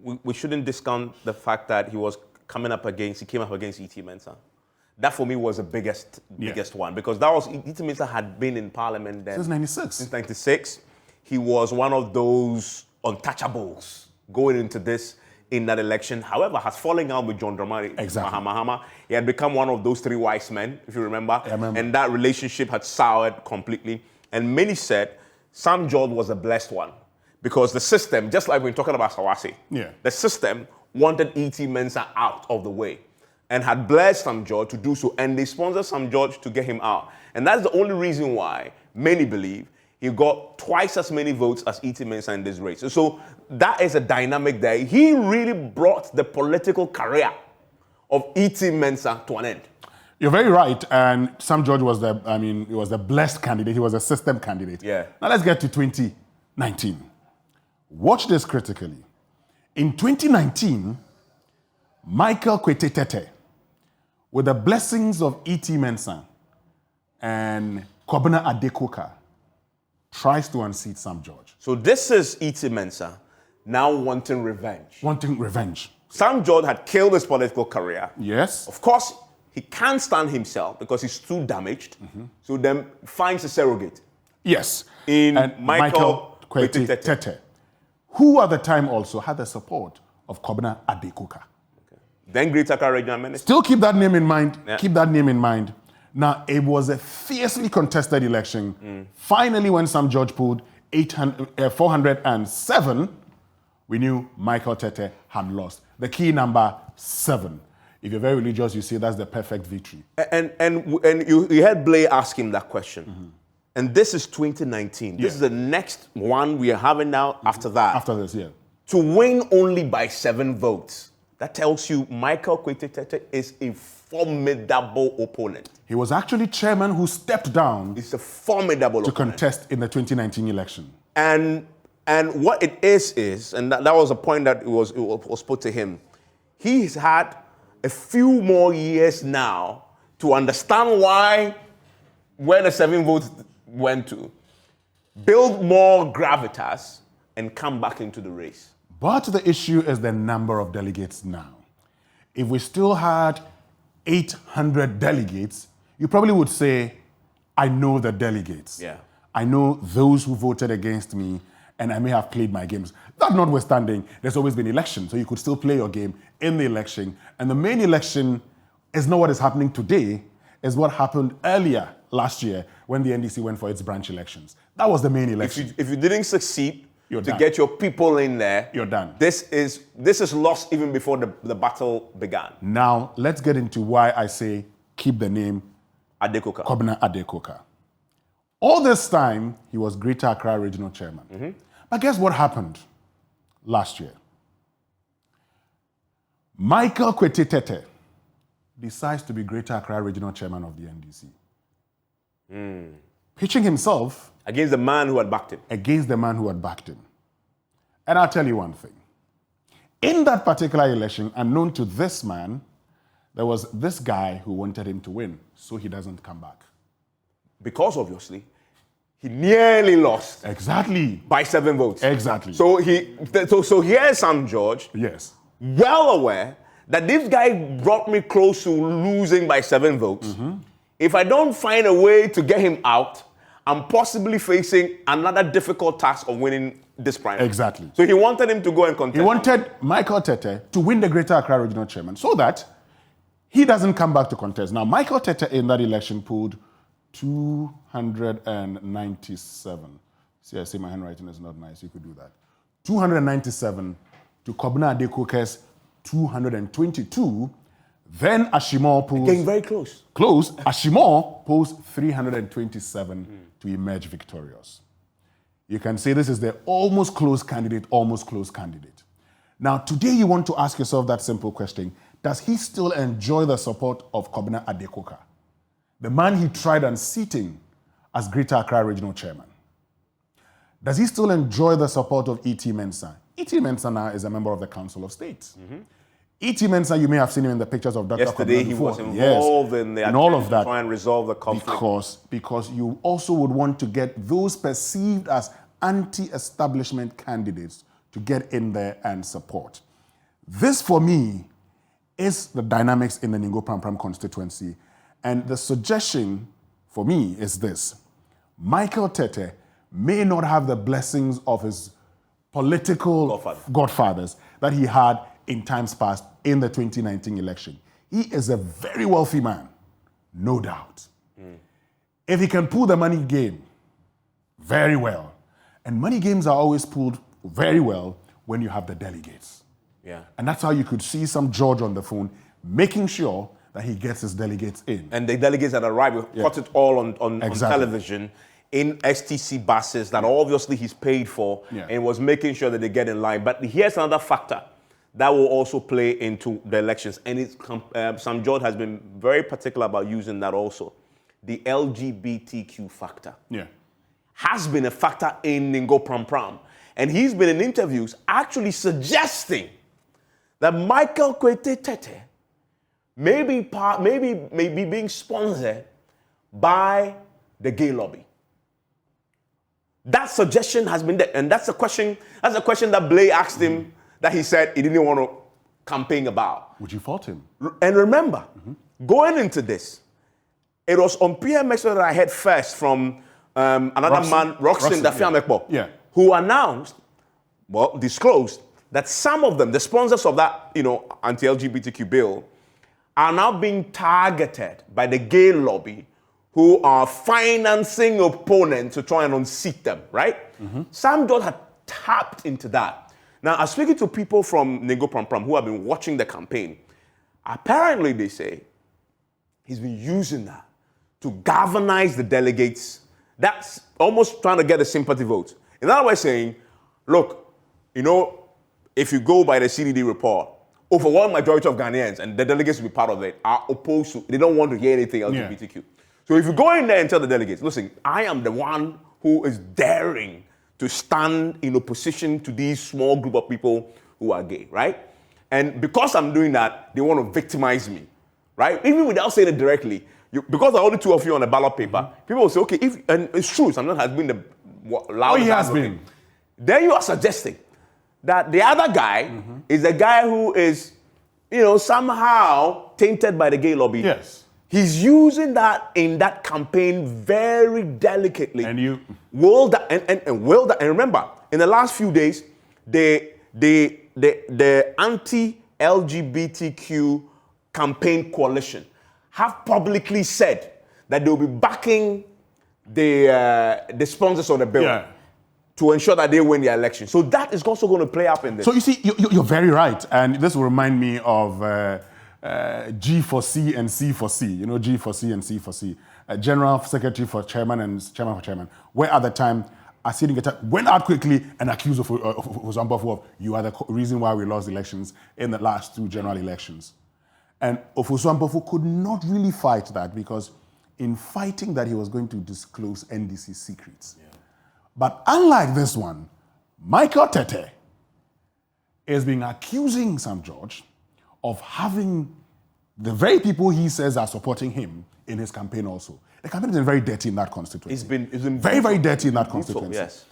Speaker 1: we shouldn't discount the fact that he came up against E.T. Mensah. That for me was the biggest one, because that was E.T. Mensah had been in Parliament then
Speaker 2: since 96.
Speaker 1: Since 96, he was one of those untouchables going into this in that election. However, has fallen out with John Dramani Mahama. He had become one of those 3 wise men, if you remember. I remember. And that relationship had soured completely. And many said St. George was a blessed one, because the system, just like we're talking about Sawasi, the system wanted E.T. Mensah out of the way and had blessed St. George to do so. And they sponsored St. George to get him out. And that's the only reason why many believe he got twice as many votes as E.T. Mensah in this race. So that is a dynamic there. He really brought the political career of E.T. Mensah to an end.
Speaker 2: You're very right. And St. George was he was the blessed candidate. He was a system candidate.
Speaker 1: Yeah.
Speaker 2: Now let's get to 2019. Watch this critically. In 2019, Michael Kwete Tete, with the blessings of E.T. Mensah and Kobina Adekoka, tries to unseat St. George.
Speaker 1: So this is E.T. Mensah now wanting revenge.
Speaker 2: Wanting revenge.
Speaker 1: St. George had killed his political career.
Speaker 2: Yes.
Speaker 1: Of course, he can't stand himself because he's too damaged. So then finds a surrogate.
Speaker 2: Yes.
Speaker 1: In Michael
Speaker 2: Kwete Tete, who at the time also had the support of Kobina Adekoka.
Speaker 1: Then Greater Accra Regional Minister.
Speaker 2: Still keep that name in mind.
Speaker 1: Yeah.
Speaker 2: Keep that name in mind. Now, it was a fiercely contested election. Finally, when Sam George pulled 407, we knew Michael Tete had lost. The key number 7. If you're very religious, you say that's the perfect victory.
Speaker 1: And you heard Blair ask him that question. And this is 2019. This is the next one we are having now after that.
Speaker 2: After this, yeah.
Speaker 1: To win only by 7 votes. That tells you Michael Kwete Tete is a formidable opponent.
Speaker 2: He was actually chairman who stepped down.
Speaker 1: It's a formidable
Speaker 2: to
Speaker 1: opponent.
Speaker 2: Contest in the 2019 election.
Speaker 1: And what it is, and that was a point that was put to him. He's had a few more years now to understand where the 7 votes went to, build more gravitas, and come back into the race.
Speaker 2: But the issue is the number of delegates now. If we still had 800 delegates, you probably would say, I know the delegates.
Speaker 1: Yeah.
Speaker 2: I know those who voted against me, and I may have played my games. That notwithstanding, there's always been elections, so you could still play your game in the election. And the main election is not what is happening today, is what happened earlier last year when the NDC went for its branch elections. That was the main election.
Speaker 1: If you didn't succeed
Speaker 2: You're
Speaker 1: to
Speaker 2: done.
Speaker 1: get your people in there,
Speaker 2: You're done.
Speaker 1: This is lost even before the battle began.
Speaker 2: Now, let's get into why I say keep the name
Speaker 1: Adekoka.
Speaker 2: Kobna Adekoka. All this time, he was Greater Accra Regional Chairman. But guess what happened last year? Michael Kwete Tete decides to be Greater Accra Regional Chairman of the NDC. Pitching himself
Speaker 1: against the man who had backed him.
Speaker 2: Against the man who had backed him. And I'll tell you one thing. In that particular election, unknown to this man, there was this guy who wanted him to win, so he doesn't come back.
Speaker 1: Because obviously, he nearly lost.
Speaker 2: Exactly.
Speaker 1: By 7 votes.
Speaker 2: Exactly.
Speaker 1: So here's Sam George.
Speaker 2: Yes.
Speaker 1: Well aware that this guy brought me close to losing by 7 votes. If I don't find a way to get him out, I'm possibly facing another difficult task of winning this primary.
Speaker 2: Exactly.
Speaker 1: So he wanted him to go and contest.
Speaker 2: He wanted Michael Tete to win the Greater Accra Regional Chairman so that he doesn't come back to contest. Now, Michael Tete in that election pulled 297. See, I say my handwriting is not nice. You could do that. 297 to Kobna Adekoka's 222. Then Ashimor pulls...
Speaker 1: Getting very close.
Speaker 2: Close. Ashimor pulls 327 to emerge victorious. You can say this is the almost close candidate. Now, today you want to ask yourself that simple question. Does he still enjoy the support of Kobna Adekoka, the man he tried unseating as Greater Accra Regional Chairman? Does he still enjoy the support of E.T. Mensah? E.T. Mensah now is a member of the Council of State. E.T. Mensah, you may have seen him in the pictures of Dr.
Speaker 1: Yesterday, he was involved in the
Speaker 2: all of that
Speaker 1: to try and resolve the conflict.
Speaker 2: Because you also would want to get those perceived as anti-establishment candidates to get in there and support. This, for me, is the dynamics in the Ningo Pram constituency. And the suggestion for me is this. Michael Tete may not have the blessings of his political godfathers that he had in times past in the 2019 election. He is a very wealthy man, no doubt. If he can pull the money game very well, and money games are always pulled very well when you have the delegates.
Speaker 1: Yeah.
Speaker 2: And that's how you could see some George on the phone making sure that he gets his delegates in.
Speaker 1: And the delegates that arrived, we caught it all on television, in STC buses that obviously he's paid for, and was making sure that they get in line. But here's another factor that will also play into the elections. And Sam George has been very particular about using that also. The LGBTQ factor has been a factor in Ningo Pram. And he's been in interviews actually suggesting that Michael Kwete Tete may be being sponsored by the gay lobby. That suggestion has been there. And that's a question that Blair asked him that he said he didn't want to campaign about.
Speaker 2: Would you fault him?
Speaker 1: And remember, going into this, it was on PMX that I heard first from another man, Roxanne Dafiamekbo, who announced, disclosed, that some of them, the sponsors of that, anti-LGBTQ bill, are now being targeted by the gay lobby who are financing opponents to try and unseat them, right? Sam George had tapped into that. Now, I'm speaking to people from Nego Pram Pram who have been watching the campaign. Apparently, they say he's been using that to galvanize the delegates. That's almost trying to get a sympathy vote. In other words, saying, look, if you go by the CDD report, overwhelming majority of Ghanaians, and the delegates will be part of it, are opposed to, they don't want to hear anything LGBTQ. Yeah. So if you go in there and tell the delegates, listen, I am the one who is daring to stand in opposition to these small group of people who are gay, right? And because I'm doing that, they want to victimize me, right? Even without saying it directly, because there are only two of you on the ballot paper, people will say, okay, and it's true, Sam George has been the loudest.
Speaker 2: He has been.
Speaker 1: Then you are suggesting that the other guy is a guy who is, somehow tainted by the gay lobby.
Speaker 2: Yes.
Speaker 1: He's using that in that campaign very delicately. And you will that and remember, in the last few days, the anti-LGBTQ campaign coalition have publicly said that they will be backing the sponsors of the bill to ensure that they win the election. So that is also going to play up in this.
Speaker 2: So you see, you're very right. And this will remind me of G for C and C for C. G for C and C for C. General Secretary for Chairman and Chairman for Chairman. Where at the time, Asidi went out quickly and accused of you are the reason why we lost elections in the last two general elections. And Ofusu could not really fight that because in fighting that he was going to disclose NDC secrets. Yeah. But unlike this one, Michael Tete is being accusing Sam George of having the very people he says are supporting him in his campaign also. The campaign has been very dirty in that constituency. It's been very, very dirty in that constituency. Yes.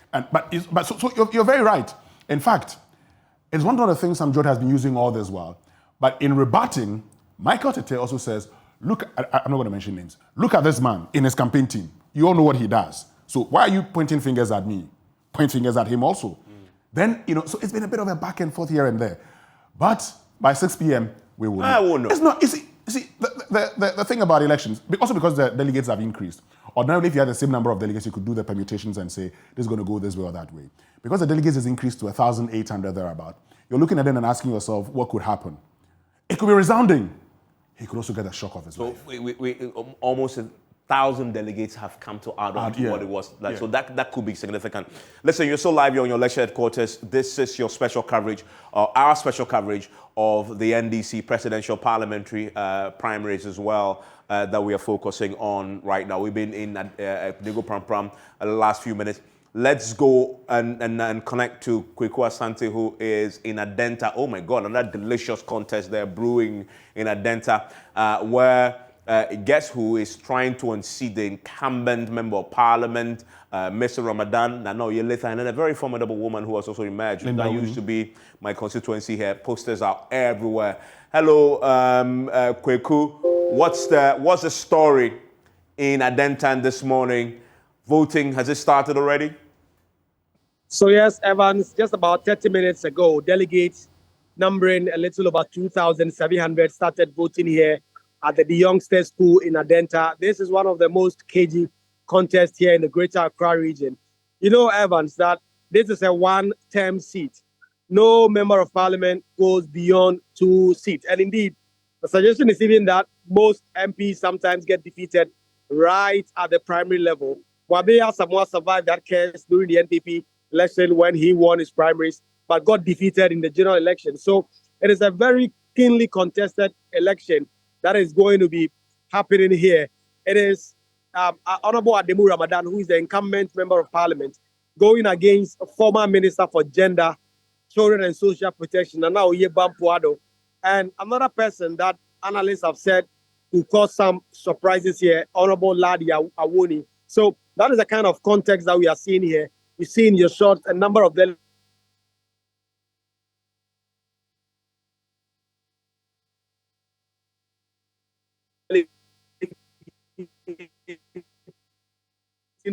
Speaker 2: So you're very right. In fact, it's one of the things Sam George has been using all this while. But in rebutting, Michael Tete also says, look, I'm not going to mention names. Look at this man in his campaign team. You all know what he does. So why are you pointing fingers at me? Point fingers at him also. Then, so it's been a bit of a back and forth here and there. But by 6 p.m., we will know.
Speaker 1: I won't know.
Speaker 2: It's not, you see, the thing about elections, also because the delegates have increased. Ordinarily, if you had the same number of delegates, you could do the permutations and say, this is going to go this way or that way. Because the delegates has increased to 1,800 thereabout, you're looking at it and asking yourself, what could happen? It could be resounding. He could also get a shock of his life.
Speaker 1: So almost 1,000 delegates have come to add on to what it was like. Yeah. So that could be significant. Listen, you're so live, you're on your lecture headquarters. This is your special coverage, our special coverage of the NDC presidential parliamentary primaries as well that we are focusing on right now. We've been in Nego Pram Pram the last few minutes. Let's go and connect to Kweku Asante, who is in Adenta. Oh my God, another delicious contest there brewing in Adenta, where guess who is trying to unseat the incumbent member of parliament, Mr. Ramadan. I know you're later, and then a very formidable woman who has also emerged. That used to be my constituency here. Posters are everywhere. Hello, Kweku. What's the story in Adenta this morning? Voting, has it started already?
Speaker 3: So yes, Evans, just about 30 minutes ago, delegates numbering a little over 2,700 started voting here at the Youngsters School in Adenta. This is one of the most cagey contests here in the Greater Accra region. You know, Evans, that this is a one-term seat. No member of parliament goes beyond 2 seats. And indeed, the suggestion is even that most MPs sometimes get defeated right at the primary level. Wabea Samoa survived that case during the NPP election when he won his primaries, but got defeated in the general election. So it is a very keenly contested election that is going to be happening here. It is Honorable Ademu Ramadan, who is the incumbent member of parliament, going against a former minister for gender, children and social protection, Nanaoye Bampuado, and another person that analysts have said will cause some surprises here, Honorable Ladi Awoni. So that is the kind of context that we are seeing here. You see in your short a number of them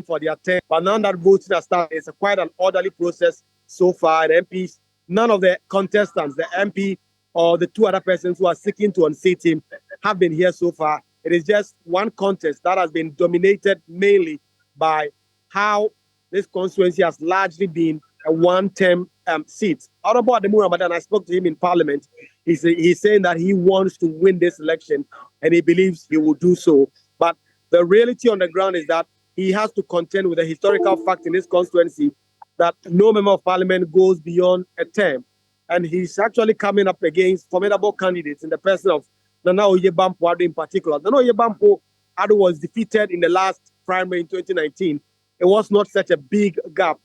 Speaker 3: for their turn. But now that voting has started, it's quite an orderly process so far. And MPs none of the contestants, the MP or the two other persons who are seeking to unseat him, have been here so far. It is just one contest that has been dominated mainly by how this constituency has largely been a one-term seat. Honorable Ademu Ramadan, I spoke to him in Parliament. He's saying that he wants to win this election and he believes he will do so. But the reality on the ground is that he has to contend with the historical fact in this constituency that no member of parliament goes beyond a term. And he's actually coming up against formidable candidates in the person of Nana Oyebampo Addo in particular. Nana Oyebampo Addo was defeated in the last primary in 2019. It was not such a big gap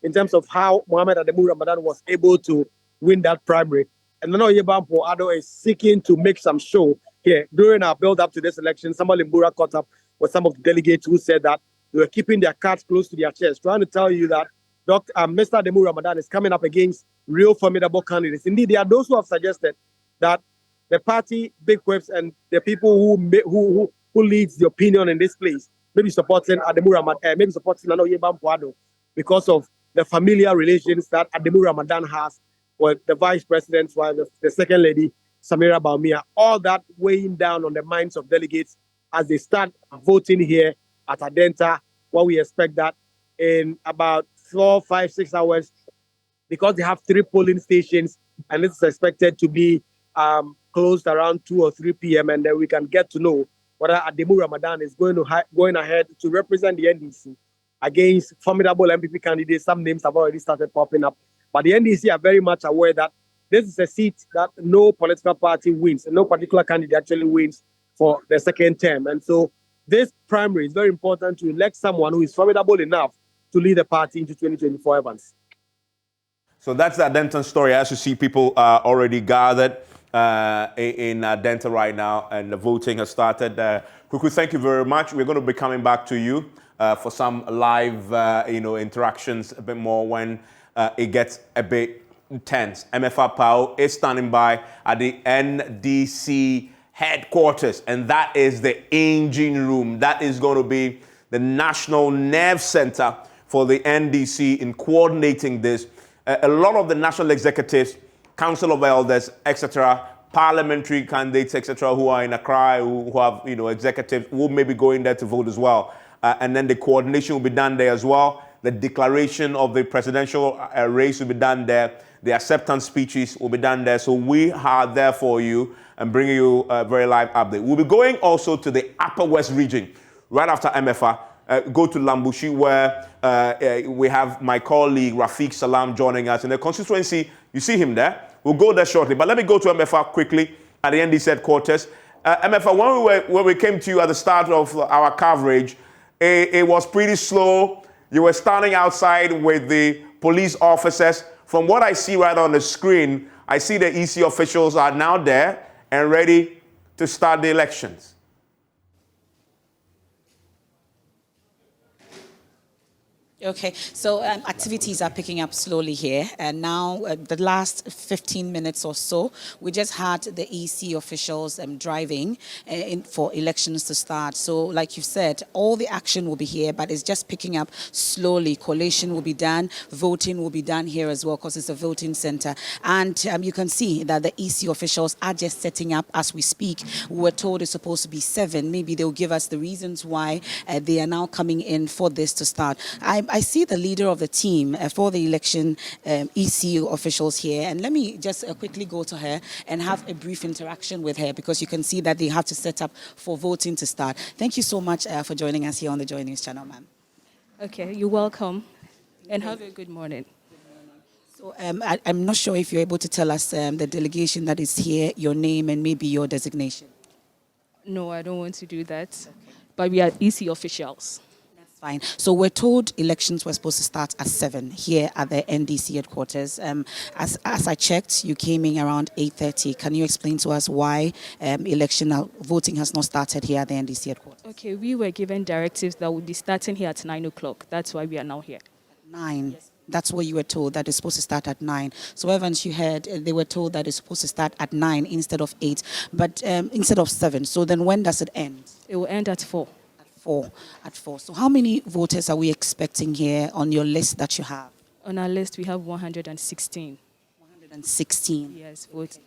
Speaker 3: in terms of how Mohamed Ademu Ramadan was able to win that primary. And Nana Oyebampo Addo is seeking to make some show here. During our build-up to this election, Samuel Limbura caught up with some of the delegates who said that they were keeping their cards close to their chest, trying to tell you that Mr. Ademu Ramadan is coming up against real formidable candidates. Indeed, there are those who have suggested that the party big whips and the people who leads the opinion in this place maybe supporting Ademu Ramadan, maybe supporting Nana Oyebampo Addo because of the familiar relations that Ademu Ramadan has with the vice president's wife, the second lady, Samira Baumia. All that weighing down on the minds of delegates as they start voting here at Adenta, what we expect that in about 4, 5, 6 hours, because they have 3 polling stations, and it's expected to be closed around 2 or 3 p.m. And then we can get to know whether Ademu Ramadan is going ahead to represent the NDC against formidable MPP candidates. Some names have already started popping up, but the NDC are very much aware that this is a seat that no political party wins, and no particular candidate actually wins for the second term. And so this primary is very important to elect someone who is formidable enough to lead the party into 2024, Evans.
Speaker 1: So that's the Denton story. As you see, people are already gathered in Denton right now, and the voting has started. Kuku, thank you very much. We're going to be coming back to you for some live, interactions a bit more when it gets a bit intense. MFR Pao is standing by at the NDC headquarters, and that is the engine room. That is going to be the national nerve center for the NDC in coordinating this. A lot of the national executives, council of elders, etc., parliamentary candidates, etc., who are in Accra, who have executives, will maybe go in there to vote as well. And then the coordination will be done there as well. The declaration of the presidential race will be done there. The acceptance speeches will be done there. So we are there for you and bringing you a very live update. We'll be going also to the Upper West region right after MFR. Go to Lambushi, where we have my colleague Rafiq Salam joining us in the constituency. You see him there. We'll go there shortly. But let me go to MFR quickly at the NDC headquarters. MFR, when we came to you at the start of our coverage, it was pretty slow. You were standing outside with the police officers. From what I see right on the screen, I see the EC officials are now there and ready to start the elections.
Speaker 5: Okay, so activities are picking up slowly here, and now the last 15 minutes or so, we just had the EC officials driving in for elections to start. So like you said, all the action will be here, but it's just picking up slowly. Collation will be done, voting will be done here as well, because it's a voting center. And you can see that the EC officials are just setting up as we speak. We were told it's supposed to be 7. Maybe they'll give us the reasons why they are now coming in for this to start. I see the leader of the team for the election EC officials here, and let me just quickly go to her and have a brief interaction with her, because you can see that they have to set up for voting to start. Thank you so much for joining us here on the Joy News channel, ma'am.
Speaker 22: Okay, you're welcome, and have a good morning.
Speaker 5: So I'm not sure if you're able to tell us the delegation that is here, your name, and maybe your designation.
Speaker 22: No, I don't want to do that, but we are EC officials.
Speaker 5: Fine. So we're told elections were supposed to start at 7 here at the NDC headquarters. As I checked, you came in around 8:30. Can you explain to us why voting has not started here at the NDC headquarters?
Speaker 22: Okay, we were given directives that would be starting here at 9 o'clock. That's why we are now here.
Speaker 5: 9. Yes. That's what you were told, that it's supposed to start at 9. So Evans, you heard they were told that it's supposed to start at 9 instead of 8, but instead of 7. So then when does it end?
Speaker 22: It will end at 4.
Speaker 5: At 4. So how many voters are we expecting here on your list that you have?
Speaker 22: On our list, we have 116.
Speaker 5: 116.
Speaker 22: Yes, vote.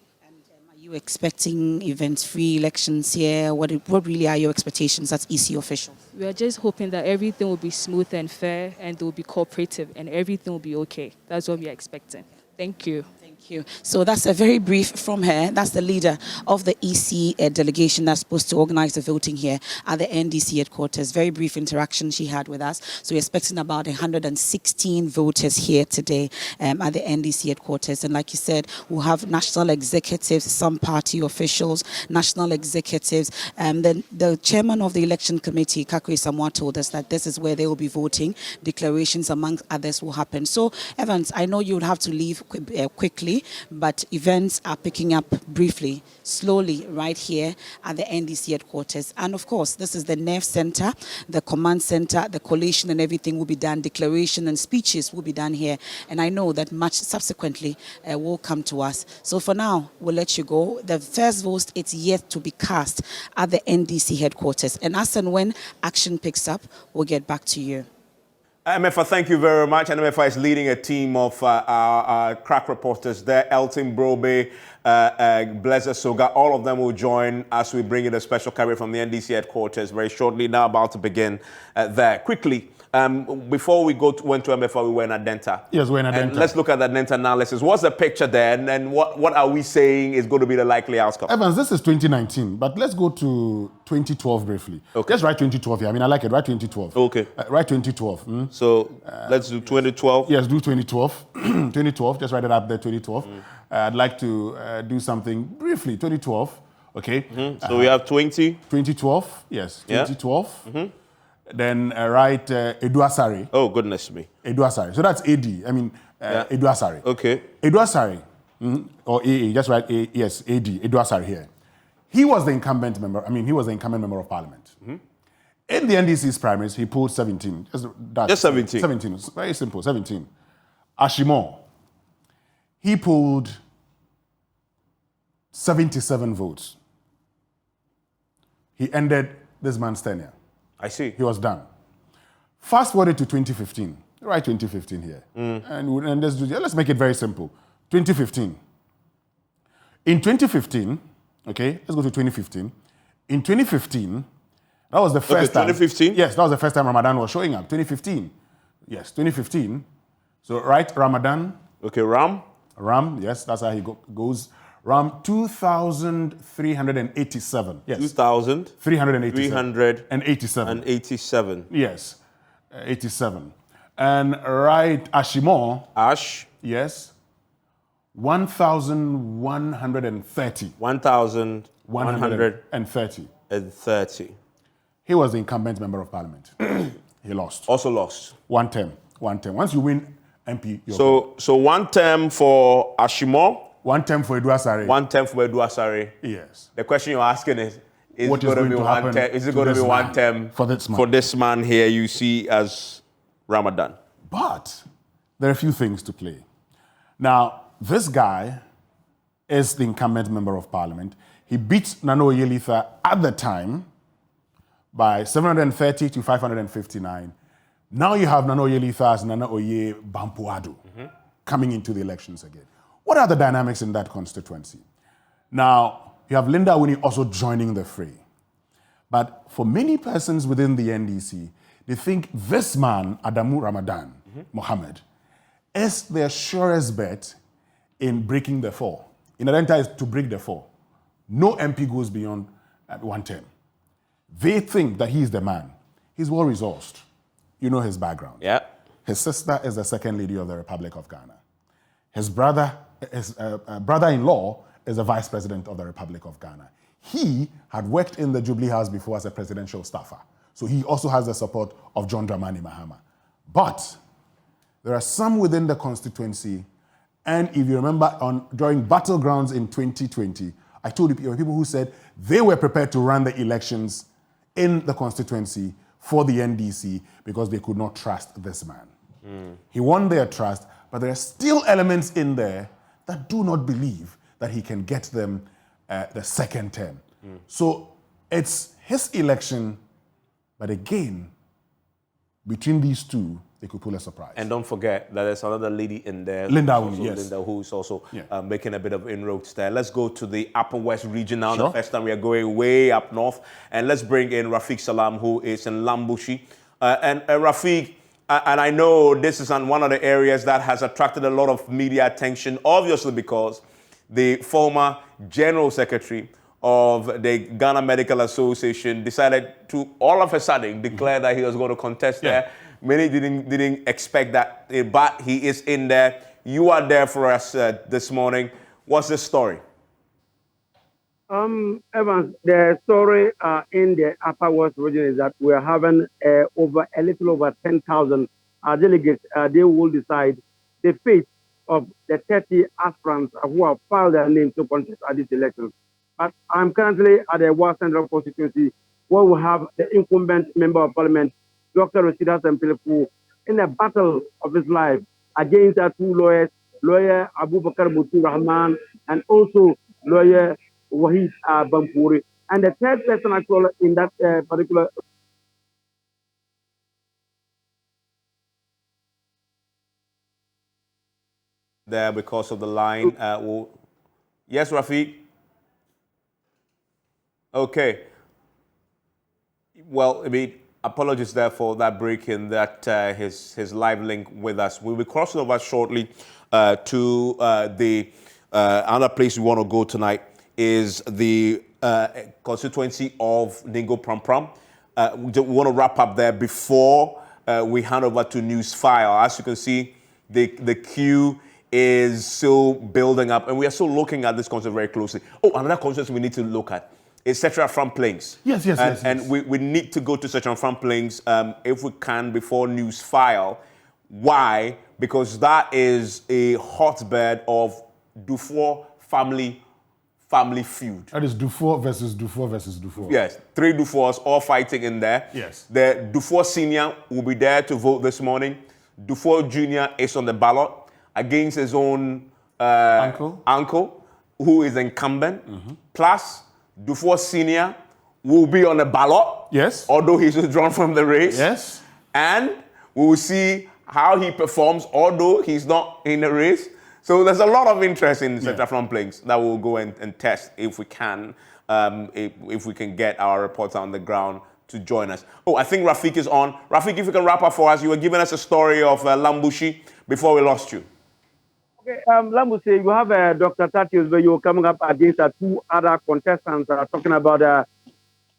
Speaker 5: Are you expecting event-free elections here? What really are your expectations as EC officials?
Speaker 22: We are just hoping that everything will be smooth and fair, and they will be cooperative, and everything will be okay. That's what we are expecting. Thank you.
Speaker 5: Thank you. So that's a very brief from her. That's the leader of the EC delegation that's supposed to organize the voting here at the NDC headquarters. Very brief interaction she had with us. So we're expecting about 116 voters here today at the NDC headquarters. And like you said, we'll have national executives, some party officials, national executives. Then the chairman of the election committee, Kakwe Samoa, told us that this is where they will be voting. Declarations, among others, will happen. So, Evans, I know you would have to leave quickly, but events are picking up briefly, slowly, right here at the NDC headquarters. And of course, this is the NEF Center, the command center, the collation and everything will be done. Declaration and speeches will be done here. And I know that much subsequently will come to us. So for now, we'll let you go. The first vote is yet to be cast at the NDC headquarters. And as and when action picks up, we'll get back to you.
Speaker 1: MFA, thank you very much. And MFA is leading a team of our crack reporters there. Elton Brobe, Blazer Soga, all of them will join as we bring in a special carrier from the NDC headquarters very shortly. Now about to begin there. Quickly, before we went to MFA, we were in Adenta.
Speaker 2: Yes, we're in Adenta.
Speaker 1: And let's look at the Adenta analysis. What's the picture there? And what are we saying is going to be the likely outcome?
Speaker 2: Evans, this is 2019, but let's go to 2012 briefly. Okay. Just write 2012 here. I mean, I like it. Write 2012.
Speaker 1: Okay.
Speaker 2: Write 2012.
Speaker 1: So let's do 2012.
Speaker 2: Yes, do 2012. 2012, just write it up there, 2012. I'd like to do something briefly, 2012. Okay.
Speaker 1: So we have
Speaker 2: 2012, yes, 2012. Then write Eduasari.
Speaker 1: Oh, goodness me.
Speaker 2: Eduasari. So that's AD. I mean, Eduasari.
Speaker 1: Okay.
Speaker 2: Eduasari, or AA, just write yes, AD, Eduasari here. He was the incumbent member, he was the incumbent member of parliament. In the NDC's primaries, he pulled 17.
Speaker 1: Just 17?
Speaker 2: 17. It's very simple, 17. Ashimo, he pulled 77 votes. He ended this man's tenure.
Speaker 1: I see.
Speaker 2: He was done. Fast forward to 2015. Write 2015 here. And let's make it very simple. 2015. In 2015, okay, let's go to 2015. In 2015, that was the first time.
Speaker 1: 2015?
Speaker 2: Yes, that was the first time Ramadan was showing up. 2015. Yes, 2015. So write Ramadan.
Speaker 1: Okay, Ram.
Speaker 2: Ram, yes, that's how he goes. Ram 2,387. Yes.
Speaker 1: 2,387.
Speaker 2: 87. Yes, 87. And write Ashimo.
Speaker 1: Ash.
Speaker 2: Yes. 1,130.
Speaker 1: 1,130.
Speaker 2: 30. He was the incumbent member of parliament. He lost.
Speaker 1: Also lost.
Speaker 2: One term. Once you win MP, you're
Speaker 1: So one term for Ashimo.
Speaker 2: One term for Eduasari.
Speaker 1: One term for Eduasari.
Speaker 2: Yes.
Speaker 1: The question you're asking is it
Speaker 2: going
Speaker 1: to be one term? Is it going to be one term
Speaker 2: for this man?
Speaker 1: For this man here, you see as Ramadan.
Speaker 2: But there are a few things to play. Now, this guy is the incumbent member of parliament. He beat Nana Oyelitha at the time by 730 to 559. Now you have Nana Oyelitha as Nana Oye Bampuadu coming into the elections again. What are the dynamics in that constituency? Now, you have Linda Winnie also joining the fray. But for many persons within the NDC, they think this man, Adamu Ramadan Mohammed, is their surest bet in breaking the four. In Adenta is to break the four. No MP goes beyond one term. They think that he is the man. He's well-resourced. You know his background.
Speaker 1: Yeah.
Speaker 2: His sister is the second lady of the Republic of Ghana. His brother-in-law is the vice president of the Republic of Ghana. He had worked in the Jubilee House before as a presidential staffer. So he also has the support of John Dramani Mahama. But there are some within the constituency, and if you remember during battlegrounds in 2020, I told you there were people who said they were prepared to run the elections in the constituency for the NDC because they could not trust this man. He won their trust, but there are still elements in there that do not believe that he can get them the second term. So it's his election, but again, between these two, they could pull a surprise.
Speaker 1: And don't forget that there's another lady in there.
Speaker 2: Linda Wu, yes.
Speaker 1: Linda, who is also making a bit of inroads there. Let's go to the Upper West region now.
Speaker 2: Sure.
Speaker 1: The first time we are going way up north. And let's bring in Rafiq Salam, who is in Lambushi. And Rafiq, and I know this is one of the areas that has attracted a lot of media attention, obviously because the former General Secretary of the Ghana Medical Association decided to all of a sudden declare that he was going to contest there. Many didn't expect that, but he is in there. You are there for us this morning. What's the story?
Speaker 3: Evans, the story in the Upper West region is that we are having a little over 10,000 delegates. They will decide the fate of the 30 aspirants who have filed their names to contest at this election. But I'm currently at the West Central constituency where we have the incumbent member of parliament, Dr. Rashida Sempelefu, in a battle of his life against our two lawyers, lawyer Abu Bakar Mutu Rahman and also lawyer Wahid Bampuri. And the third person actually in that particular
Speaker 1: there because of the line. Yes, Rafiq? Okay. Well, I mean, apologies there for that break in that his live link with us. We'll be crossing over shortly to the other place we want to go tonight is the constituency of Ningo Pram. We want to wrap up there before we hand over to Newsfile. As you can see, the queue is still building up, and we are still looking at this concept very closely. Oh, another concept we need to look at is Setra Front Plains.
Speaker 2: Yes.
Speaker 1: And we need to go to Setra Front Plains if we can before Newsfile. Why? Because that is a hotbed of Dufour family feud.
Speaker 2: That is Dufour versus Dufour versus Dufour.
Speaker 1: Yes, 3 Dufours all fighting in there.
Speaker 2: Yes.
Speaker 1: The Dufour Senior will be there to vote this morning. Dufour Junior is on the ballot against his own uncle, who is incumbent. Plus, Dufour Senior will be on the ballot.
Speaker 2: Yes.
Speaker 1: Although he's withdrawn from the race.
Speaker 2: Yes.
Speaker 1: And we will see how he performs, although he's not in the race. So there's a lot of interest in Setra Front Plains that we'll go and test if we can, if we can get our reporter on the ground to join us. Oh, I think Rafiq is on. Rafiq, if you can wrap up for us. You were giving us a story of Lambushi before we lost you.
Speaker 3: Okay, Lambushi, you have Dr. Tatius, where you're coming up against 2 other contestants talking about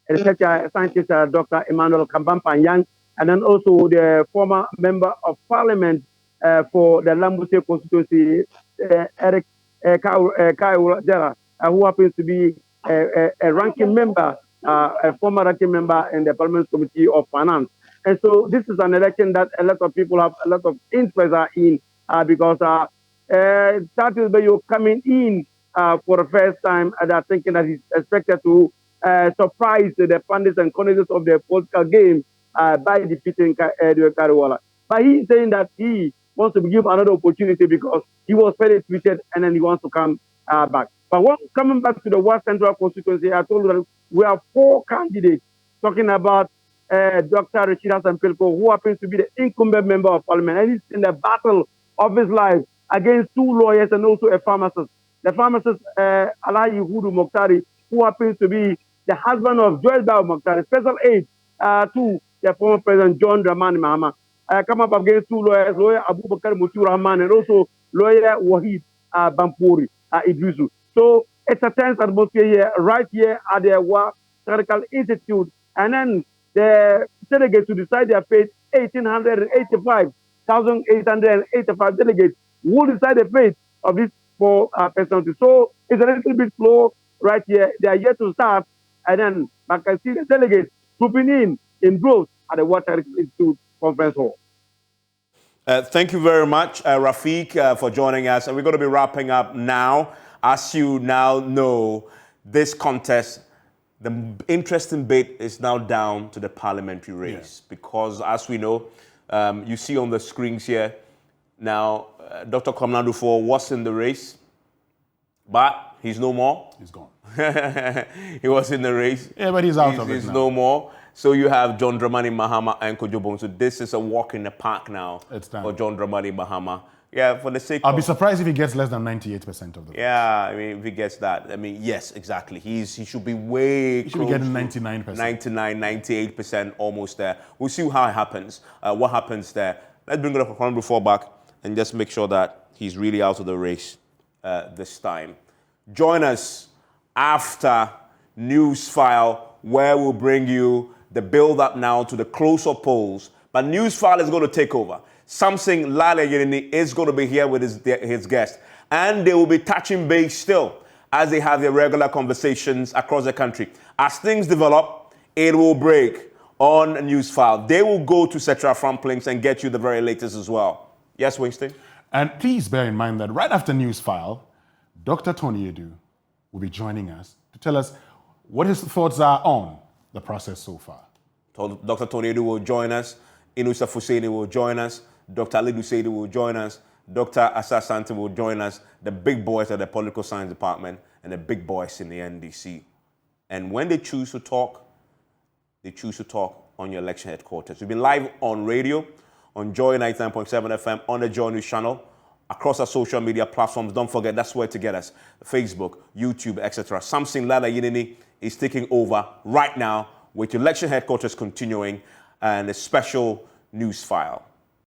Speaker 3: researcher scientist Dr. Emmanuel Kambampa-Yang, and then also the former member of parliament for the Lambushi constituency, Eric Kaiwula, who happens to be a ranking member, a former ranking member in the Parliament Committee of Finance. And so this is an election that a lot of people have a lot of interest in because Tatius Bayo coming in for the first time, and they're thinking that he's expected to surprise the pundits and connoisseurs of the political game by defeating Kariwala. But he's saying that he wants to give another opportunity because he was fairly tweeted and then he wants to come back. But coming back to the West Central constituency, I told you that we have 4 candidates talking about Dr. Rashida Sempelefu, who happens to be the incumbent member of parliament, and he's in the battle of his life against 2 lawyers and also a pharmacist. The pharmacist, Alayi Hudu Mokhtari, who happens to be the husband of Joyce Bao Mokhtari, special aide to the former President John Dramani Mahama. Come up against 2 lawyers, lawyer Abu Bakar Mutu Rahman and also lawyer Wahid Bampuri Idrisu. So it's a tense atmosphere here, right here at the Wa Technical Institute. And then the delegates to decide their fate, 1,885 delegates will decide the fate of these 4 personalities. So it's a little bit slow right here. They are yet to start. And then I can see the delegates trooping in droves at the Wa Technical Institute Conference Hall.
Speaker 1: Thank you very much, Rafiq, for joining us. And we're going to be wrapping up now. As you now know, this contest, the interesting bit is now down to the parliamentary race. Because as we know, you see on the screens here, now Dr. Kwamina Dufour was in the race, but He's no more?
Speaker 2: He's gone.
Speaker 1: He was in the race.
Speaker 2: Yeah, but he's out of it
Speaker 1: He's
Speaker 2: now.
Speaker 1: no more. So you have John Dramani Mahama and Kojo Bonsu. So this is a walk in the park now for John Dramani Mahama. Yeah, for the sake
Speaker 2: I'll be surprised if he gets less than 98% of the vote.
Speaker 1: Yeah, I mean, if he gets that, I mean, yes, exactly. He should be way
Speaker 2: He should be getting 99%.
Speaker 1: 99, 98%, almost there. We'll see how it happens, what happens there. Let's bring it up a before back and just make sure that he's really out of the race this time. Join us after News File, where we'll bring you the build-up now to the close-up polls. But News File is going to take over. Samson Lale Yerini is going to be here with his guest. And they will be touching base still as they have their regular conversations across the country. As things develop, it will break on News File. They will go to Setra Front Links and get you the very latest as well. Yes, Winston?
Speaker 2: And please bear in mind that right after News File, Dr. Tony Edu will be joining us to tell us what his thoughts are on the process so far.
Speaker 1: Dr. Tony Edu will join us. Inusa Fuseni will join us. Dr. Ali Dusaidi will join us. Dr. Asa Sante will join us. The big boys at the Political Science Department and the big boys in the NDC. And when they choose to talk, they choose to talk on your election headquarters. We've been live on radio, on Joy 99.7 FM, on the Joy News channel, across our social media platforms. Don't forget, that's where to get us. Facebook, YouTube, etc. Samson Lala Yinini is taking over right now with election headquarters continuing and a special News File.